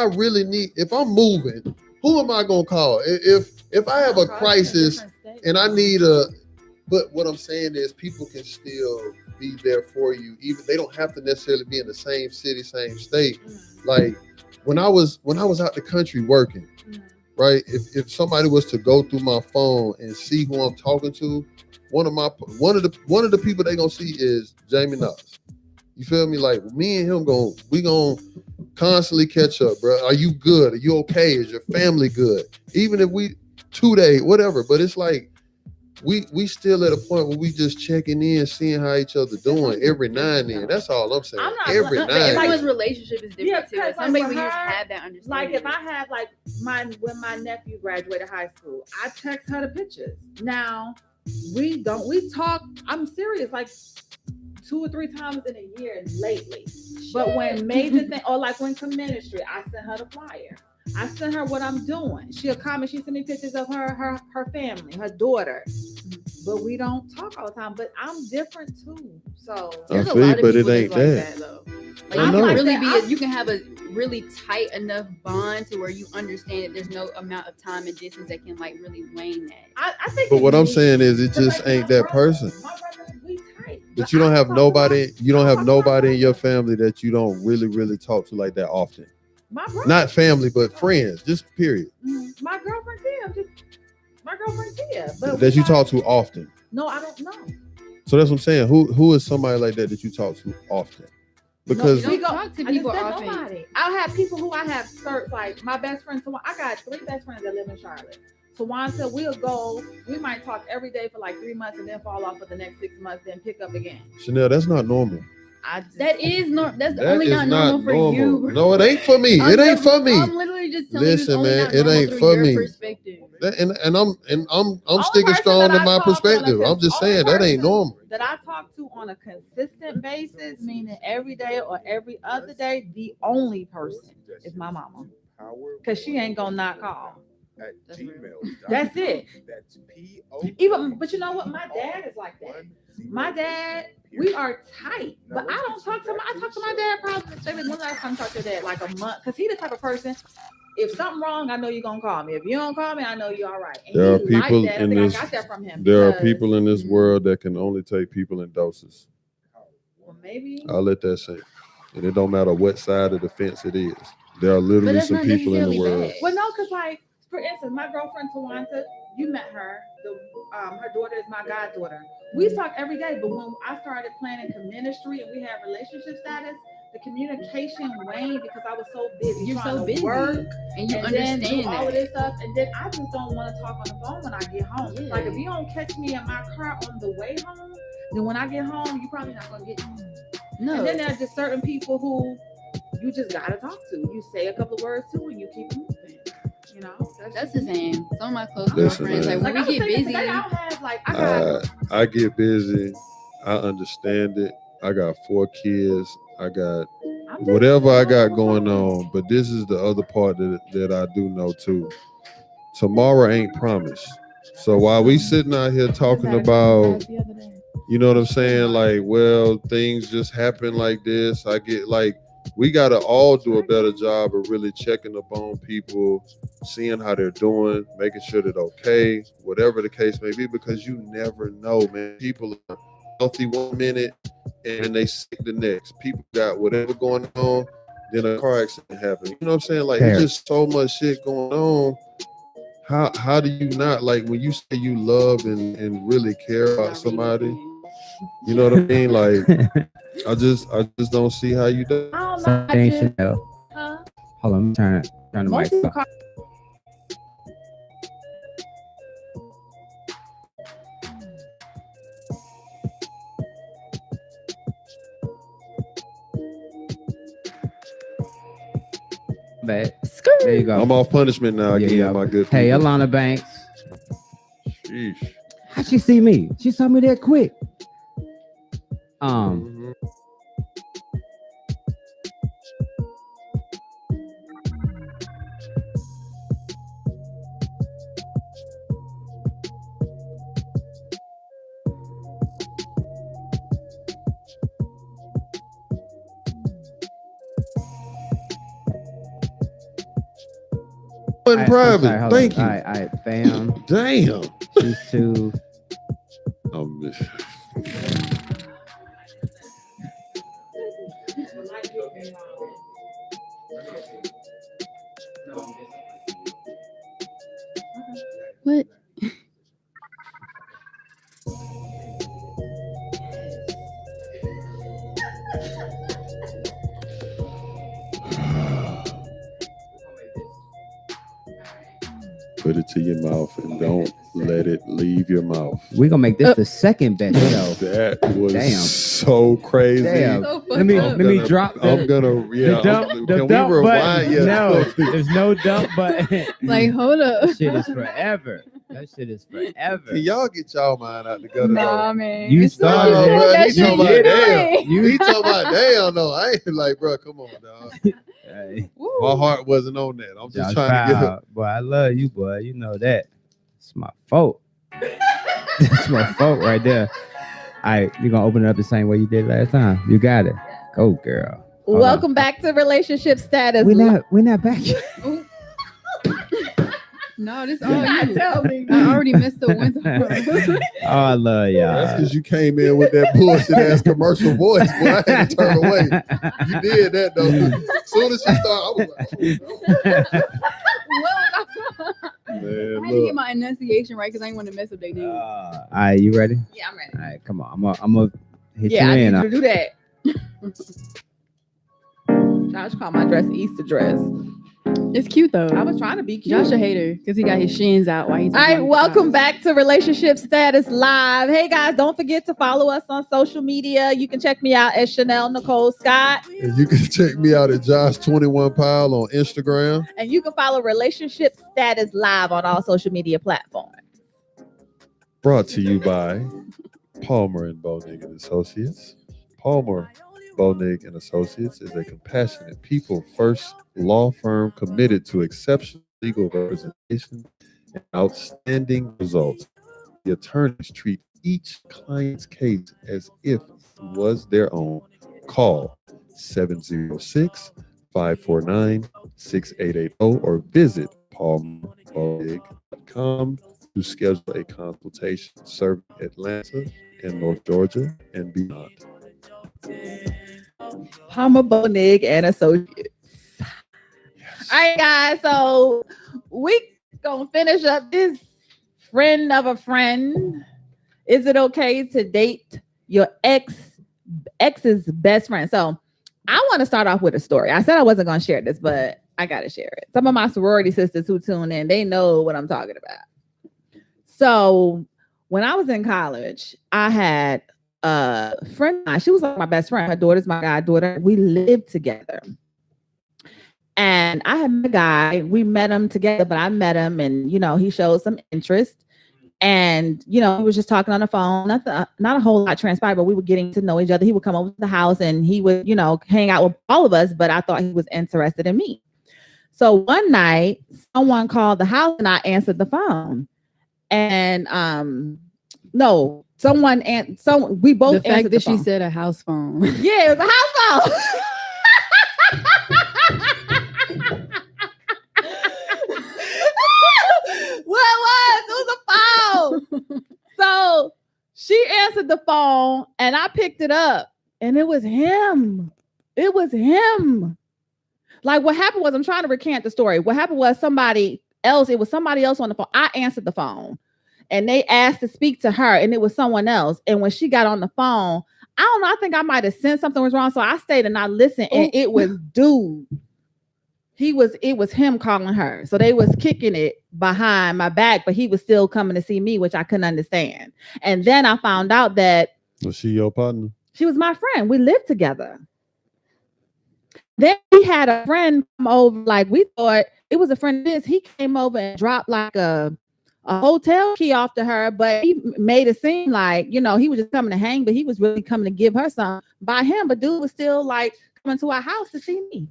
I'm moving, who am I gonna call? If I have a crisis and I need but what I'm saying is people can still be there for you. Even they don't have to necessarily be in the same city, same state. Like when I was out the country working, right? If somebody was to go through my phone and see who I'm talking to, one of the people they gonna see is Jamie Knox. You feel me? Like me and him we gonna constantly catch up, bro. Are you good? Are you okay? Is your family good? Even if we 2 days, whatever. But it's like we still at a point where we just checking in, seeing how each other doing every now and then. That's all I'm saying. I'm not- Every but now and Everyone's then. relationship is different Yeah, too. because, Some like, people with just her, have that Like understanding. if I have when my nephew graduated high school, I text her the pictures. Now we talk. I'm serious, like 2 or 3 times in a year lately. But when major thing or like when to ministry, I sent her the flyer. I sent her what I'm doing. She'll comment. She sent me pictures of her family, her daughter. But we don't talk all the time. But I'm different too. So There's a feel lot you, of but people it that's ain't like that. that though. Like I you know. can really Like you can have a really tight enough bond to where you understand that there's no amount of time and distance that can like really wane that. I think. But what I'm it's saying is, it because, just like, ain't my that brother- person. My brother, we tight. But you don't I have talk to nobody. You don't I have talk to my nobody in your brother. family that you don't really talk to like that often. My brother. Not family, but friends. Just period. My girlfriend Tia. My girlfriend Tia. But That you talk to often. No, I don't know. So that's what I'm saying. Who is somebody like that you talk to often? Because You don't talk to people often. Nobody. I'll have people who I have searched, like my best friend. I got 3 best friends that live in Charlotte. Tawanda, we'll go. We might talk every day for like 3 months and then fall off for the next 6 months, then pick up again. Chanel, that's not normal. That is normal. That's That only is not normal for you. Bro. No, it ain't for me. It ain't for me. I'm literally just telling Listen, you, it's only man, not it normal ain't through for your me. perspective. And I'm Only sticking person strong that to I my talk to on a perspective. I'm just only saying that ain't person normal. That I talk to on a consistent basis, meaning every day or every other day, the only person is my mama. Because she ain't gonna not call. That's it. That's P-O. Even, but you know what? My dad is like that. My dad, we are tight, but I don't talk to I talk to my dad probably when last time I talked to dad, like a month, because he the type of person. If something wrong, I know you're gonna call me. If you don't call me, I know you're all right. And There are he people like that. I in think this. I got that from him. There are because- people in this world that can only take people in doses. Well, maybe. I'll let that sink. And it don't matter what side of the fence it is. There are But literally that's some not people in the necessarily world. bad. Well, no, because like for instance, my girlfriend Tawanda, you met her. Her daughter is my goddaughter. We talk every day, but when I started planning ministry and we had relationship status, the communication waned because I was so busy. You're trying so to busy, work and you and then do understand all of that. this stuff, and then I just don't want to talk on the phone when I get home. Yeah. Like if you don't catch me in my car on the way home, then when I get home, you probably not gonna get me. No, And then there's just certain people who you just gotta talk to. You say a couple of words to, and you keep moving. You know, that's the same. Some of my close Listen, girlfriends, man. like when we get busy, today, I don't have like I got. I get busy. I understand it. I got 4 kids. I got I'm just- whatever I got going on. But this is the other part that I do know too. Tomorrow ain't promised. So while we sitting out here talking about, you know what I'm saying? Like, well, things just happen like this. I get like, we got to all do a better job of really checking up on people, seeing how they're doing, making sure they're okay, whatever the case may be, because you never know, man. People are healthy 1 minute and they sick the next. People got whatever going on, then a car accident happened. You know what I'm saying? Like, it's just so much shit going on. How do you not, like, when you say you love and really care about somebody, you know what I mean? Like, I just don't see how you do. Something Chanel. Hold on, I'm turn the Most mic people up. call But Skirt. there you go. I'm off punishment now Yeah, again, yeah. my good Hey, people. Alana Banks. Sheesh. How'd she see me? She saw me that quick. Mhm. I'm Private. sorry, hold Thank on. you. All right, fam. Damn. She's too. What? Put it to your mouth and don't let it leave your mouth. We're gonna make this the second best show. That was Damn. so crazy. Damn. So Let me fucked up. let me drop the, I'm gonna the dump, the can dump we rewind? button. Yeah. No, there's no dump button. Like, hold up. That shit is forever. That shit is forever. Can y'all get y'all mind out together? Nah, man. You It's started not it. what Bro, that he shit talking you about damn. doing. You- He talking about damn. No, I ain't like, bro. Come on, dog. Hey, Woo. My heart wasn't on that. I'm just Josh trying to get. Powell, boy, I love you, boy. You know that. It's my fault. That's my fault right there. All right, you're gonna open it up the same way you did last time. You got it. Go, girl. Hold Welcome back to Relationship Status. We're not back yet. No, this all I you. tell me. I already missed the one time. Oh, I love That's y'all. because you came in with that bullshit ass commercial voice, boy. I had to turn away. You did that though. As soon as she started, I was like, What was I man, I had to get look. my enunciation right because I didn't want to mess up their name. All right, you ready? Yeah, I'm ready. All right, come on. I'm gonna hit Yeah, I you need in. you to do that. Josh called my dress Easter dress. It's cute though. I was trying to be cute. Josh a hater because he got his shins out while he's. All right, welcome back to Relationship Status Live. Hey guys, don't forget to follow us on social media. You can check me out at Chanel Nicole Scott, And you can check me out at Josh21 Powell on Instagram. and you can follow Relationship Status Live on all social media platforms. Brought to you by Palmer and Bonig and Associates. Palmer, Bonig and Associates is a compassionate, people-first law firm committed to exceptional legal representation and outstanding results. The attorneys treat each client's case as if it was their own. Call 706-549-6880 or visit palmerbonig.com to schedule a consultation serving Atlanta and North Georgia and beyond. Palmer Bonig and Associates. All right, guys. So we gonna finish up this friend of a friend. Is it okay to date your ex's best friend? So I want to start off with a story. I said I wasn't gonna share this, but I gotta share it. Some of my sorority sisters who tune in, they know what I'm talking about. So when I was in college, I had a friend of mine. She was like my best friend. Her daughter's my goddaughter. We lived together. And I had met a guy. We met him together, but I met him and, he showed some interest. And, we was just talking on the phone. Not a whole lot transpired, but we were getting to know each other. He would come over to the house and he would, hang out with all of us, but I thought he was interested in me. So one night, someone called the house and I answered the phone. And no, we both The fact answered that the she phone. said a house phone. Yeah, it was a house phone. It was a phone. So she answered the phone and I picked it up and it was him. It was him. Like what happened was, I'm trying to recant the story. What happened was somebody else on the phone. I answered the phone and they asked to speak to her and it was someone else. And when she got on the phone, I don't know, I think I might have sensed something was wrong. So I stayed and I listened and it was dude. It was him calling her. So they was kicking it behind my back, but he was still coming to see me, which I couldn't understand. And then I found out that Was she your partner? she was my friend. We lived together. Then we had a friend come over, like we thought it was a friend of his. He came over and dropped like a hotel key off to her, but he made it seem like, he was just coming to hang, but he was really coming to give her some by him. But dude was still like coming to our house to see me.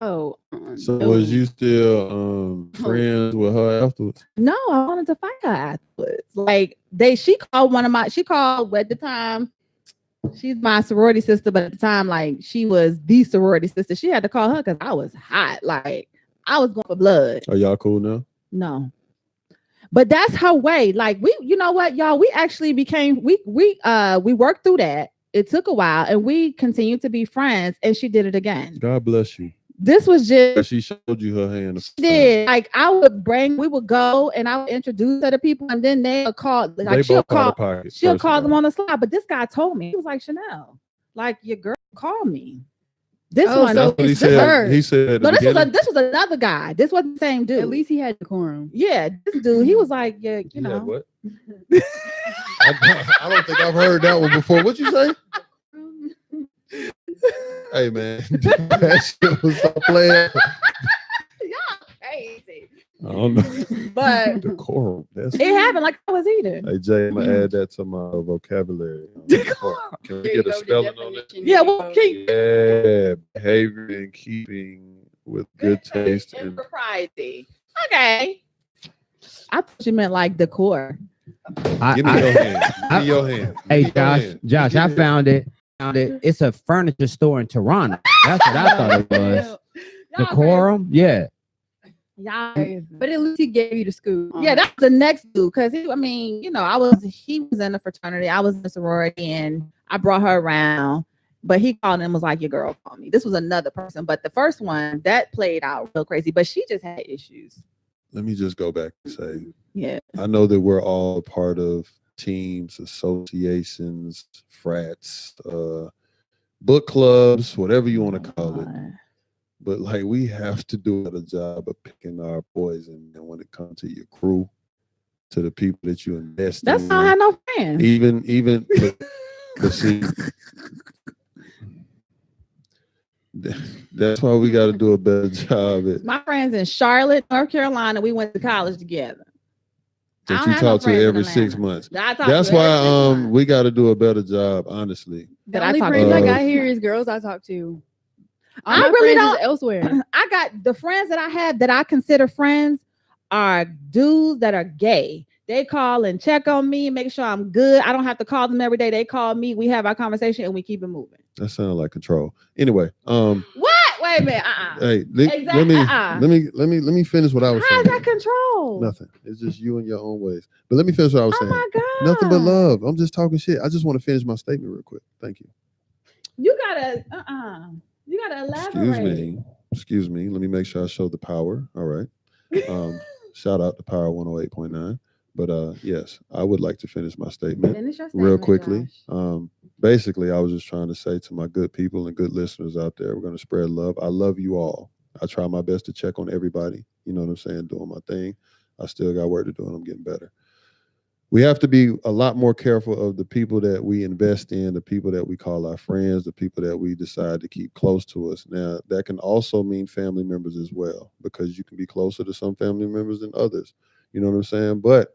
Oh, So no. was you still friends with her afterwards? No, I wanted to fight her afterwards. Like she called at the time. She's my sorority sister, but at the time, like she was the sorority sister. She had to call her because I was hot. Like I was going for blood. Are y'all cool now? No. But that's her way. Like you know what, y'all, we actually became, we worked through that. It took a while and we continued to be friends and she did it again. God bless you. This was just, She showed you her hand. She did. Like we would go and I would introduce her to people and then they would call, like she'll call them on the slide. But this guy told me, he was like, Chanel, like your girl called me. This one, so he said. He said, no, this was another guy. This wasn't the same dude. At least he had decorum. Yeah, this dude, he was like, yeah, you know. What? I don't think I've heard that one before. What'd you say? Hey man, that shit was so playing. Y'all crazy. I don't know. But Decorum. It happened like I was eating. Hey Jay, I'm gonna add that to my vocabulary. Can we get a spelling on it? Yeah, well, Yeah, behavior in keeping with good taste and propriety. Okay. I thought you meant like decor. Give me your hand. Give me your hand. Hey, Josh, I found it. It's a furniture store in Toronto. That's what I thought it was. Decorum, yeah. Y'all, but at least he gave you the scoop. Yeah, that's the next dude. Because he was in the fraternity. I was in the sorority, and I brought her around. But he called and was like, "Your girl called me." This was another person, but the first one that played out real crazy. But she just had issues. Let me just go back and say, yeah, I know that we're all part of teams, associations, frats, book clubs, whatever you want to call it. But like we have to do a job of picking our poison. And when it comes to your crew, to the people that you invest in. That's not have no friends. Even but see, that's why we got to do a better job. My friends in Charlotte, North Carolina, we went to college together. That you talk to every 6 months. That's why we got to do a better job, honestly. The only friends I got here is girls I talk to. I really don't elsewhere. I got the friends that I have that I consider friends are dudes that are gay. They call and check on me and make sure I'm good. I don't have to call them every day. They call me, we have our conversation, and we keep it moving. That sounds like control. Anyway, what? Wait a minute. Hey, let me finish what I was saying. How's that control? Nothing. It's just you and your own ways. But let me finish what I was saying. Oh my God. Nothing but love. I'm just talking shit. I just want to finish my statement real quick. Thank you. You gotta you gotta elaborate. Excuse me. Let me make sure I show the power. All right. Shout out to Power 108.9. But yes, I would like to finish my statement, real quickly. Basically, I was just trying to say to my good people and good listeners out there, we're going to spread love. I love you all. I try my best to check on everybody. You know what I'm saying? Doing my thing. I still got work to do and I'm getting better. We have to be a lot more careful of the people that we invest in, the people that we call our friends, the people that we decide to keep close to us. Now, that can also mean family members as well, because you can be closer to some family members than others. You know what I'm saying? But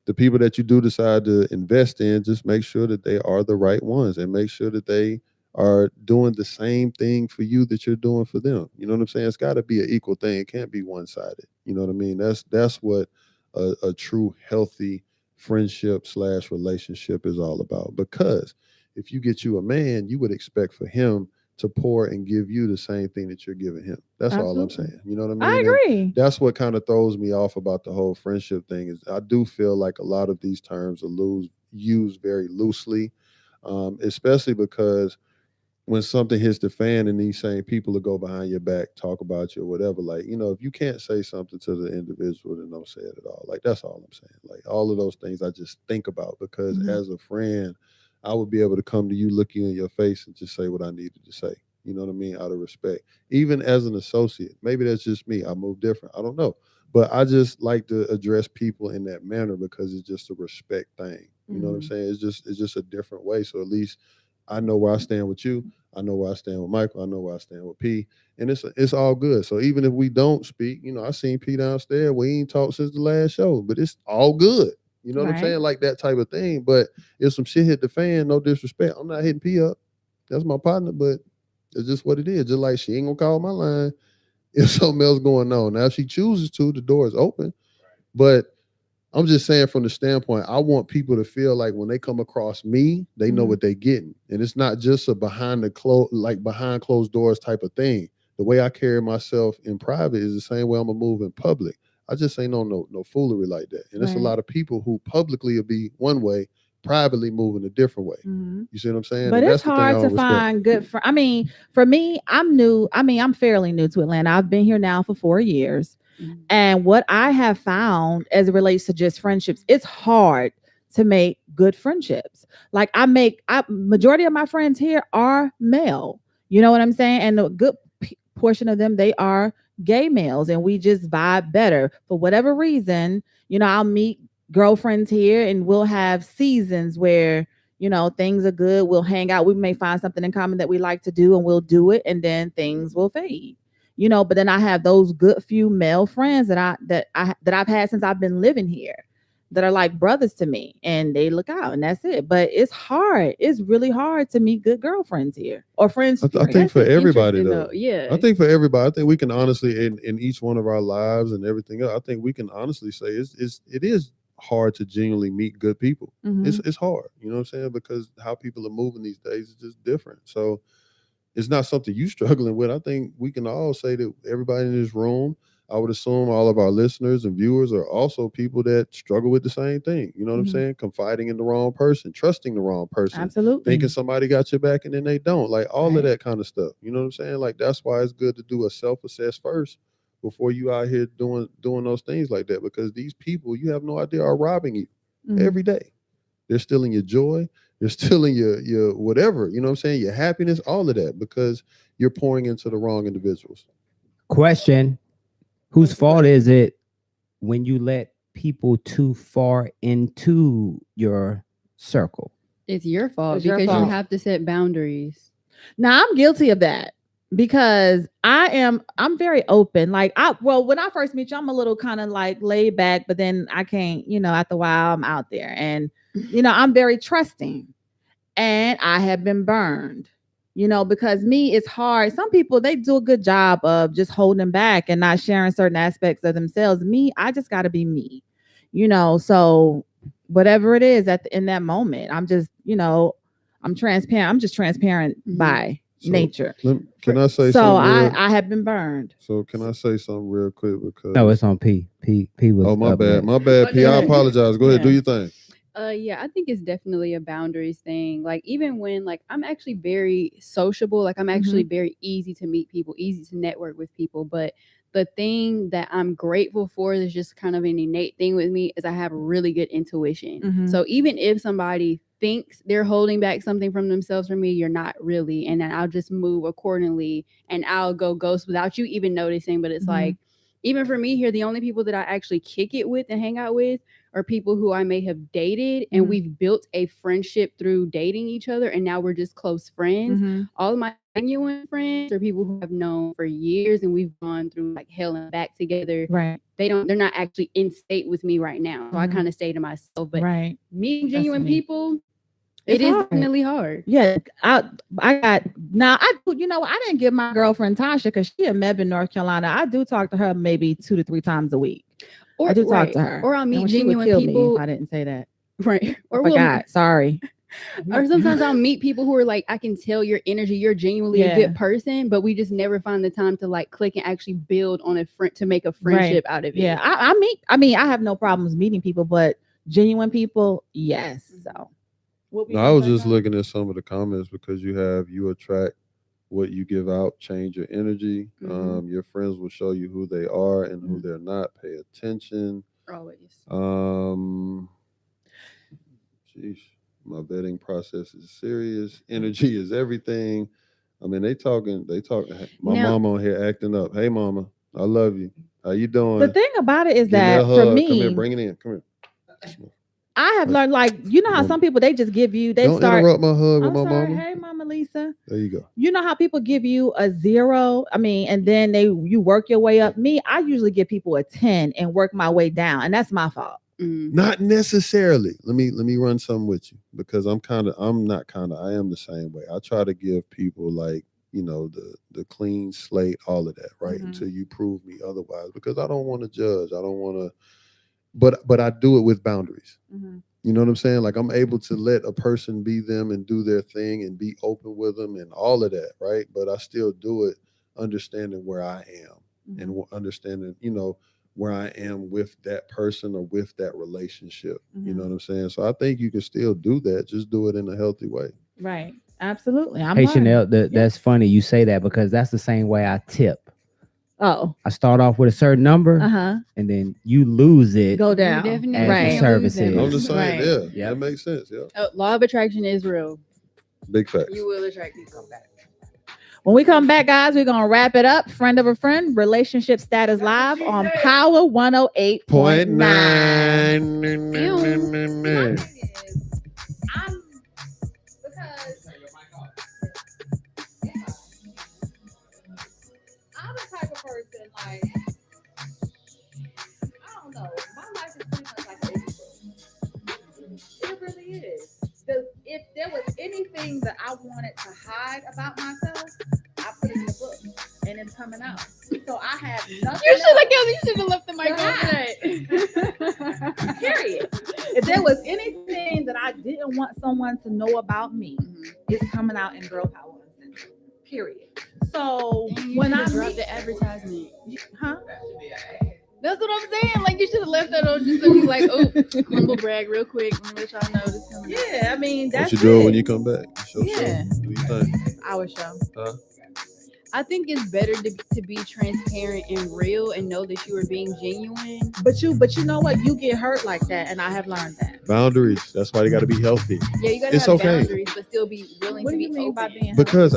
the people that you do decide to invest in, just make sure that they are the right ones and make sure that they are doing the same thing for you that you're doing for them. You know what I'm saying? It's got to be an equal thing. It can't be one-sided. You know what I mean? That's what a true healthy friendship / relationship is all about. Because if you get you a man, you would expect for him to pour and give you the same thing that you're giving him. That's all I'm saying. You know what I mean? I agree. And that's what kind of throws me off about the whole friendship thing is I do feel like a lot of these terms are used very loosely, especially because when something hits the fan and these same people will go behind your back, talk about you or whatever, like, you know, if you can't say something to the individual, then don't say it at all. Like, that's all I'm saying. Like, all of those things I just think about because as a friend, I would be able to come to you, look you in your face and just say what I needed to say. You know what I mean? Out of respect. Even as an associate, maybe that's just me. I move different. I don't know. But I just like to address people in that manner because it's just a respect thing. You know what I'm saying? It's just a different way. So at least I know where I stand with you. I know where I stand with Michael. I know where I stand with P, and it's all good. So even if we don't speak, I seen P downstairs. We ain't talked since the last show, but it's all good. You know what I'm Right. saying? Like that type of thing. But if some shit hit the fan, no disrespect, I'm not hitting P up. That's my partner, but it's just what it is. Just like she ain't gonna call my line if something else going on. Now, if she chooses to, the door is open. But I'm just saying from the standpoint, I want people to feel like when they come across me, they know what they're getting. And it's not just a behind closed doors type of thing. The way I carry myself in private is the same way I'm gonna move in public. I just ain't no foolery like that. And there's a Right. lot of people who publicly will be one way, privately moving a different way. Mhm. You see what I'm saying? But And it's that's the thing I hard to don't respect. find good friends. I mean, for me, I'm new. I mean, I'm fairly new to Atlanta. I've been here now for 4 years. And what I have found as it relates to just friendships, it's hard to make good friendships. Like majority of my friends here are male. You know what I'm saying? And a good portion of them, they are gay males, and we just vibe better for whatever reason. I'll meet girlfriends here, and we'll have seasons where things are good. We'll hang out. We may find something in common that we like to do, and we'll do it, and then things will fade. But then I have those good few male friends that I've had since I've been living here, that are like brothers to me, and they look out, and that's it. But it's hard. It's really hard to meet good girlfriends here or friends. I think That's for everybody interesting, though. Yeah. I think for everybody, I think we can honestly in each one of our lives and everything else, I think we can honestly say it is hard to genuinely meet good people. Mhm. It's hard, you know what I'm saying? Because how people are moving these days is just different. So it's not something you struggling with. I think we can all say that everybody in this room, I would assume all of our listeners and viewers are also people that struggle with the same thing. You know what I'm Mhm. saying? Confiding in the wrong person, trusting the wrong person, Absolutely. thinking somebody got your back and then they don't. Like all Right. of that kind of stuff. You know what I'm saying? Like that's why it's good to do a self-assess first before you out here doing those things like that. Because these people, you have no idea, are robbing you Mhm. every day. They're stealing your joy. They're stealing your whatever, you know what I'm saying? Your happiness, all of that, because you're pouring into the wrong individuals. Question: whose fault is it when you let people too far into your circle? It's your fault It's your because fault. you have to set boundaries. Now I'm guilty of that because I'm very open. Like when I first meet you, I'm a little kind of like laid back, but then I can't, after a while I'm out there, and I'm very trusting, and I have been burned. Because me, it's hard. Some people, they do a good job of just holding back and not sharing certain aspects of themselves. Me, I just got to be me. So whatever it is in that moment, I'm just, I'm transparent. I'm just transparent by nature. Can I say So something? I have been burned. So can I say something real quick? Because No, it's on P. P was. oh, my up bad. next. My bad, P. I apologize. Go ahead, do Yeah. your thing. Yeah, I think it's definitely a boundaries thing. Like even when like I'm actually very sociable, like I'm actually very easy to meet people, easy to network with people. But the thing that I'm grateful for is just kind of an innate thing with me is I have really good intuition. Mhm. So even if somebody thinks they're holding back something from themselves from me, you're not really. And then I'll just move accordingly and I'll go ghost without you even noticing. But it's like, even for me here, the only people that I actually kick it with and hang out with are people who I may have dated and we've built a friendship through dating each other. And now we're just close friends. All of my genuine friends are people who I've known for years and we've gone through like hell and back together. Right. They're not actually in state with me right now. So I kind of stay to myself. But meeting genuine me. people, It's it is hard. definitely hard. Yeah, I didn't give my girlfriend Tasha because she in Mebane, North Carolina. I do talk to her maybe 2 to 3 times a week. I do talk to her. Or I'll meet And she would genuine kill me people. if I didn't say that. Right. I forgot. Sorry. Or sometimes I'll meet people who are like, I can tell your energy, you're genuinely a good person, but we just never find the time to like click and actually build on a friend to make a friendship out of it. Yeah, I have no problems meeting people, but genuine people, yes. So No, I was just looking at some of the comments because you attract what you give out, change your energy. Your friends will show you who they are and who they're not. Pay attention. Always. Sheesh, my vetting process is serious. Energy is everything. I mean, they talking. My mama on here acting up. Hey, mama, I love you. How you doing? The thing about it is Give me a that hug. for me, Come here, bring it in. Come here. I have learned, like, how some people, they just give you, Don't start. interrupt my hug with I'm my sorry. mama. Hey, mama, Mona Lisa. There you go. You know how people give you a 0? I mean, and then you work your way up. Me, I usually give people a 10 and work my way down, and that's my fault. Not necessarily. Let me run something with you because I am the same way. I try to give people like, the clean slate, all of that, right? Mhm. Until you prove me otherwise, because I don't want to judge. I don't want to, but I do it with boundaries. Mhm. You know what I'm saying? Like I'm able to let a person be them and do their thing and be open with them and all of that, right? But I still do it understanding where I am and understanding, where I am with that person or with that relationship. You know what I'm saying? So I think you can still do that. Just do it in a healthy way. Right. Absolutely. I'm Hey, learning. Chanel, that's funny you say that because that's the same way I tip. Oh. I start off with a certain number, and then you lose it. Go down. You definitely as Right. the service lose them. I'm the is. same. Right. Yeah. Yep. That makes sense. Yeah. Law of attraction is real. Big facts. You will attract people. When we come back, guys, we're going to wrap it up. Friend of a Friend, Relationship Status Live on Power 108.9. I'm the type of person, like, I don't know. My life is pretty much like an book. It really is. If there was anything that I wanted to hide about myself, I put it in the book, and it's coming out. So I have nothing. You should have left the mic on. Period. If there was anything that I didn't want someone to know about me, it's coming out in Girl Power Uncensored. Period. So when I dropped the advertisement, huh? That's what I'm saying. Like you should have left that on just so you like, oh, humble brag real quick. Let me let y'all know this coming. Yeah, I mean that's what you doing it. when you come back? Yeah. What do you think? It's our show. Huh? I think it's better to be transparent and real and know that you are being genuine. But you know what? You get hurt like that, and I have learned that. Boundaries. That's why you got to be healthy. Yeah, you got to have boundaries, but still be willing to be open. By being because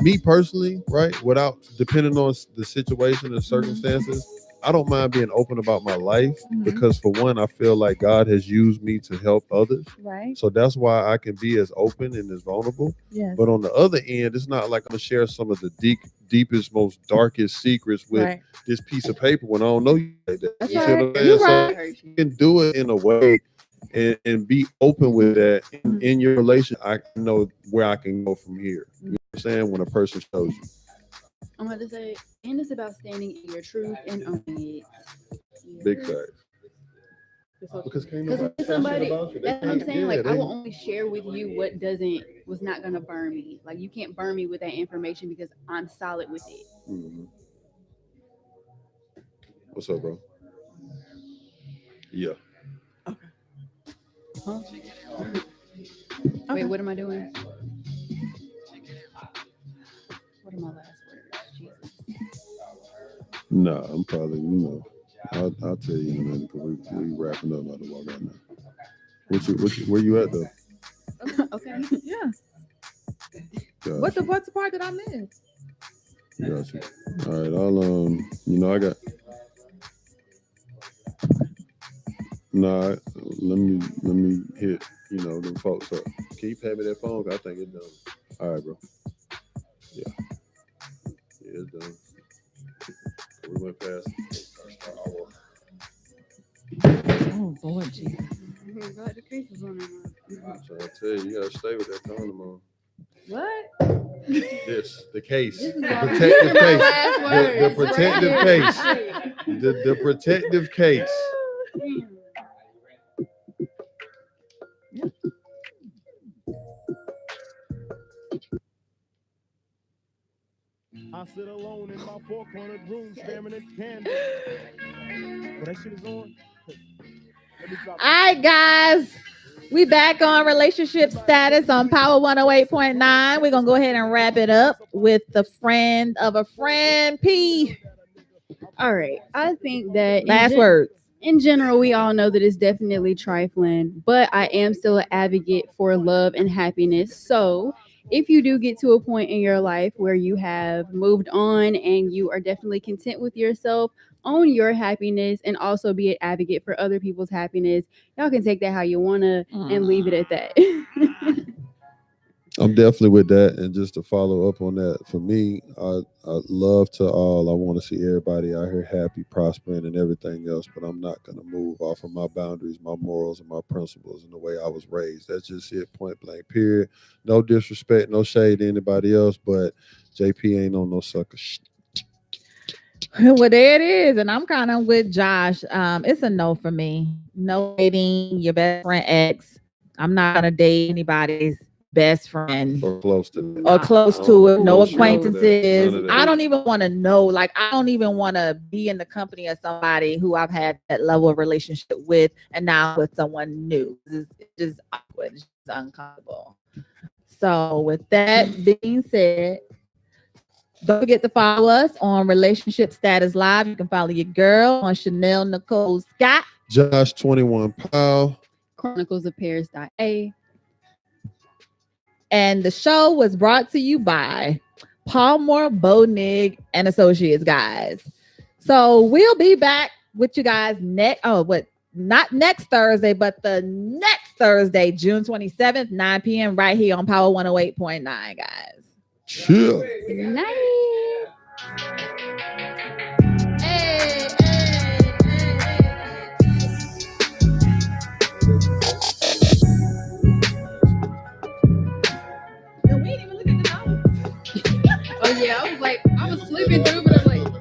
me personally, right, without depending on the situation and circumstances, I don't mind being open about my life because for one, I feel like God has used me to help others. Right. So that's why I can be as open and as vulnerable. Yes. But on the other end, it's not like I'm gonna share some of the deepest, most darkest secrets with this piece of paper when I don't know you like that. That's You right. see what I'm saying? So you can do it in a way and be open with that in your relationship. I know where I can go from here. You know what I'm saying? When a person shows you. I'm about to say, and it's about standing in your truth and owning it. Big fact. Because somebody, that's what I'm saying. Like, I will only share with you what was not gonna burn me. Like, you can't burn me with that information because I'm solid with it. Mm-hmm. What's up, bro? Yeah. Okay. Huh? Wait, what am I doing? What are my last words? Jesus. Nah, I'm probably, I'll tell you in a minute because we wrapping up about to walk out now. Where you at though? Okay. Yeah. Gotcha. What's the part that I missed? Gotcha. All right, I got. Nah, let me hit, them folks up. Can you pay me that phone? I think it's done. All right, bro. Yeah, it's done. We went past our hour. Oh, Lord Jesus. God, the case is on there. I'm trying to tell you, you gotta stay with that condom on. What? The case. This is The all- protective my case. last The words protective right case. here. The protective case. I sit alone in my four-cornered room staring at candles. But that shit is on. All right, guys. We back on Relationship Status on Power 108.9. We're going to go ahead and wrap it up with the Friend of a Friend, P. All right. I think that Last words. In general, we all know that it's definitely trifling, but I am still an advocate for love and happiness. So if you do get to a point in your life where you have moved on and you are definitely content with yourself, own your happiness and also be an advocate for other people's happiness. Y'all can take that how you want to and leave it at that. I'm definitely with that. And just to follow up on that, for me, I love to all. I want to see everybody out here happy, prospering, and everything else. But I'm not going to move off of my boundaries, my morals, and my principles, and the way I was raised. That's just it, point blank. Period. No disrespect, no shade to anybody else, but JP ain't on no sucker shit. Well, there it is, and I'm kind of with Josh. It's a no for me. No dating your best friend ex. I'm not gonna date anybody's best friend Or close to that. or close to it. No No shade to that. acquaintances. None of that. I don't even want to know. Like, I don't even want to be in the company of somebody who I've had that level of relationship with, and now with someone new. It's just awkward. It's just uncomfortable. So, with that being said, don't forget to follow us on Relationship Status Live. You can follow your girl on Chanel Nicole Scott. Josh 21 Powell. Chronicles of Paris.A. And the show was brought to you by Palmore, Bonig, and Associates, guys. So we'll be back with you guys not next Thursday, but the next Thursday, June 27th, 9 p.m. right here on Power 108.9, guys. Chill. Night. Hey. No, we ain't even looking at the notes. Oh yeah, I was flipping through, but I'm like,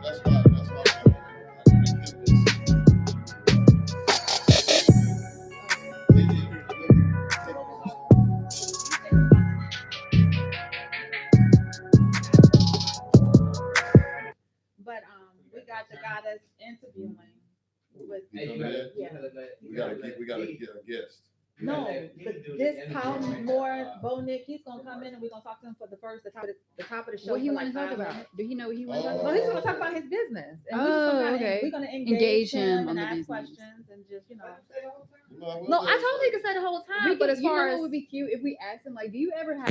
But we got the goddess interviewing with We gotta get a guest. no, this Palmore Bonick, he's gonna come in and we're gonna talk to him for the top of the show. what he for want to like talk 5 about? minutes. Do he know what he want to talk No, about? he's gonna talk about his business. And Okay. we're gonna Engage him on and the ask business. questions and just, No, I told him he could say the whole time, but as you far know as what would be cute if we asked him, like, do you ever have